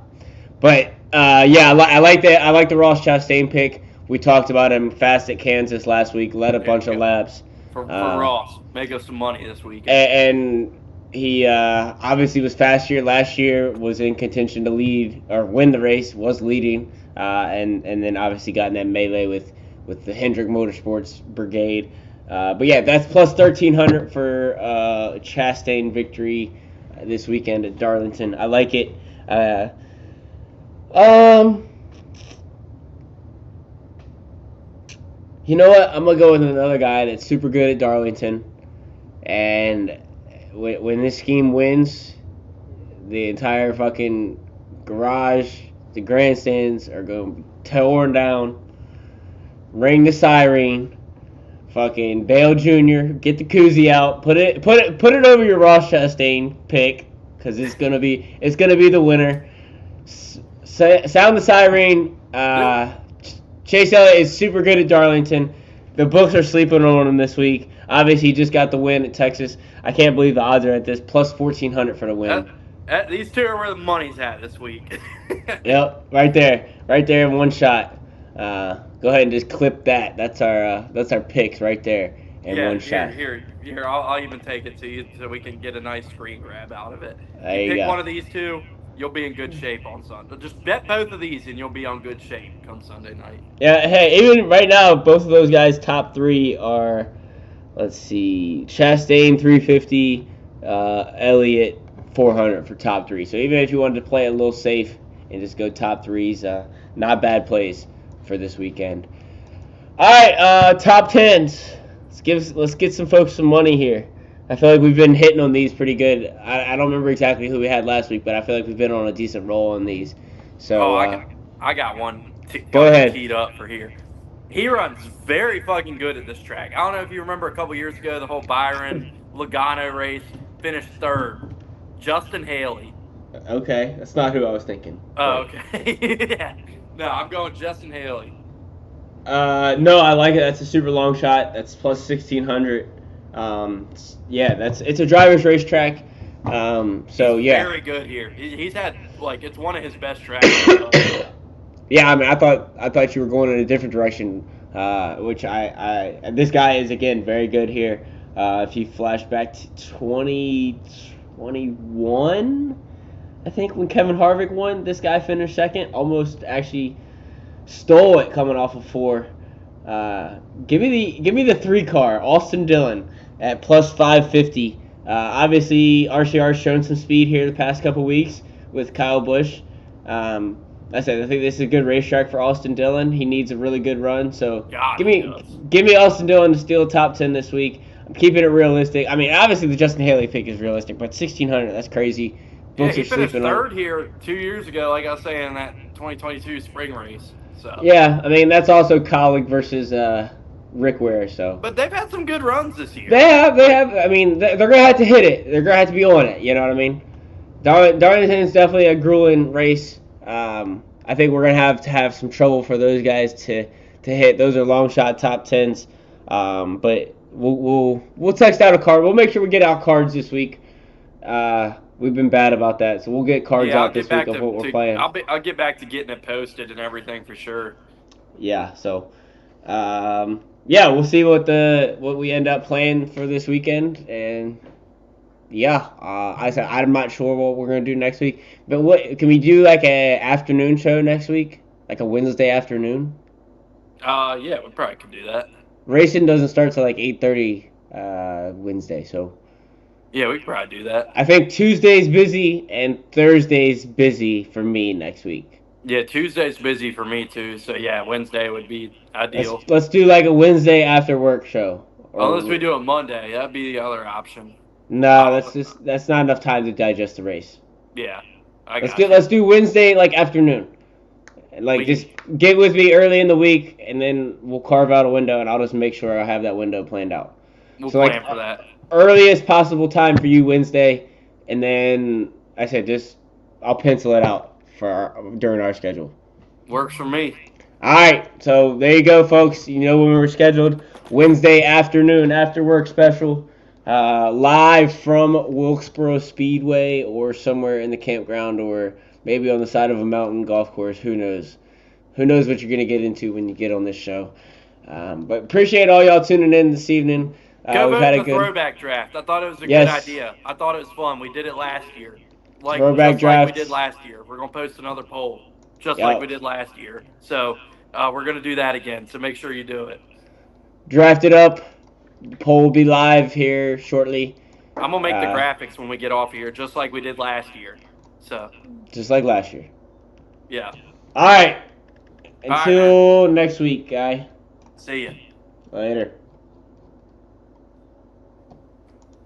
B: like that. I like the Ross Chastain pick. We talked about him fast at Kansas last week. Led a bunch of laps.
A: For Ross, make us some money this week.
B: And he obviously was fast here. Last year was in contention to lead or win the race. Was leading, and then obviously got in that melee with the Hendrick Motorsports Brigade. But yeah, that's plus 1,300 for Chastain victory this weekend at Darlington. I like it. You know what? I'm gonna go with another guy that's super good at Darlington, and when this scheme wins, the entire fucking garage, the grandstands are gonna be torn down. Ring the siren. Fucking Dale Jr. Get the koozie out. Put it over your Ross Chastain pick because it's gonna be the winner. sound the siren. Chase Elliott is super good at Darlington. The books are sleeping on him this week. Obviously, he just got the win at Texas. I can't believe the odds are at this plus 1,400 for the win.
C: These two are where the money's at this week.
B: Yep, right there in one shot. Go ahead and just clip that. That's our picks right there in one shot.
C: Here. I'll even take it to you so we can get a nice screen grab out of it.
B: There you
C: pick
B: go.
C: One of these two, you'll be in good shape on Sunday. Just bet both of these, and you'll be on good shape come Sunday night.
B: Yeah. Hey, even right now, both of those guys' top three are, let's see, Chastain 350, Elliott 400 for top three. So even if you wanted to play a little safe and just go top threes, not bad plays for this weekend. All right, top tens. Let's get some folks some money here. I feel like we've been hitting on these pretty good. I don't remember exactly who we had last week, but I feel like we've been on a decent roll on these. So
C: I got one.
B: Go ahead.
C: Teed up for here. He runs very fucking good at this track. I don't know if you remember a couple years ago the whole Byron Logano race. Finished third. Justin Haley.
B: Okay, that's not who I was thinking.
C: Oh, okay. Yeah. No, I'm going Justin Haley.
B: No, I like it. That's a super long shot. That's plus 1,600. It's a driver's racetrack. So yeah.
C: Very good here. He's had it's one of his best tracks.
B: Yeah, I mean, I thought you were going in a different direction, which this guy is again very good here. If you flash back to 2021, I think when Kevin Harvick won, this guy finished second, almost actually stole it coming off of 4. Give me the 3 car, Austin Dillon at plus 550. Obviously, RCR's shown some speed here the past couple weeks with Kyle Busch. I think this is a good racetrack for Austin Dillon. He needs a really good run, so give me Austin Dillon to steal top 10 this week. I'm keeping it realistic. I mean, obviously the Justin Haley pick is realistic, but 1,600, that's crazy.
C: Yeah, he finished third here 2 years ago, like I was saying, in that 2022 spring race. So.
B: Yeah, I mean, that's also Colleague versus Rick Ware, so.
C: But they've had some good runs this year.
B: They have. I mean, they're going to have to hit it. They're going to have to be on it, you know what I mean? Darlington's definitely a grueling race. I think we're going to have some trouble for those guys to hit. Those are long shot top 10s. But we'll text out a card. We'll make sure we get out cards this week. We've been bad about that, so we'll get cards out this week of what we're playing.
C: I'll get back to getting it posted and everything for sure.
B: Yeah, so we'll see what we end up playing for this weekend, and I'm not sure what we're gonna do next week. But what can we do, like a afternoon show next week, like a Wednesday afternoon?
C: Yeah, we probably could do that.
B: Racing doesn't start till like 8:30 Wednesday, so.
C: Yeah, we could probably do that.
B: I think Tuesday's busy and Thursday's busy for me next week.
C: Yeah, Tuesday's busy for me too. So yeah, Wednesday would be ideal.
B: Let's do like a Wednesday after work show.
C: Unless we do it Monday, that'd be the other option.
B: No, that's not enough time to digest the race.
C: Yeah,
B: let's do Wednesday like afternoon. Just get with me early in the week, and then we'll carve out a window, and I'll just make sure I have that window planned out.
C: We'll plan for that.
B: Earliest possible time for you Wednesday, and then I'll pencil it out during our schedule.
C: Wilks for me.
B: All right, so there you go, folks. You know when we're scheduled, Wednesday afternoon after work special, live from Wilkesboro Speedway or somewhere in the campground or maybe on the side of a mountain golf course. Who knows? Who knows what you're gonna get into when you get on this show? But appreciate all y'all tuning in this evening.
C: Go vote the throwback draft. I thought it was a good idea. I thought it was fun. We did it last year.
B: Throwback draft.
C: Like we did last year. We're going to post another poll just like we did last year. So we're going to do that again. So make sure you do it.
B: Draft it up. The poll will be live here shortly.
C: I'm going to make the graphics when we get off here just like we did last year. So.
B: Just like last year.
C: Yeah.
B: All right. Until next week, guy.
C: See ya.
B: Later.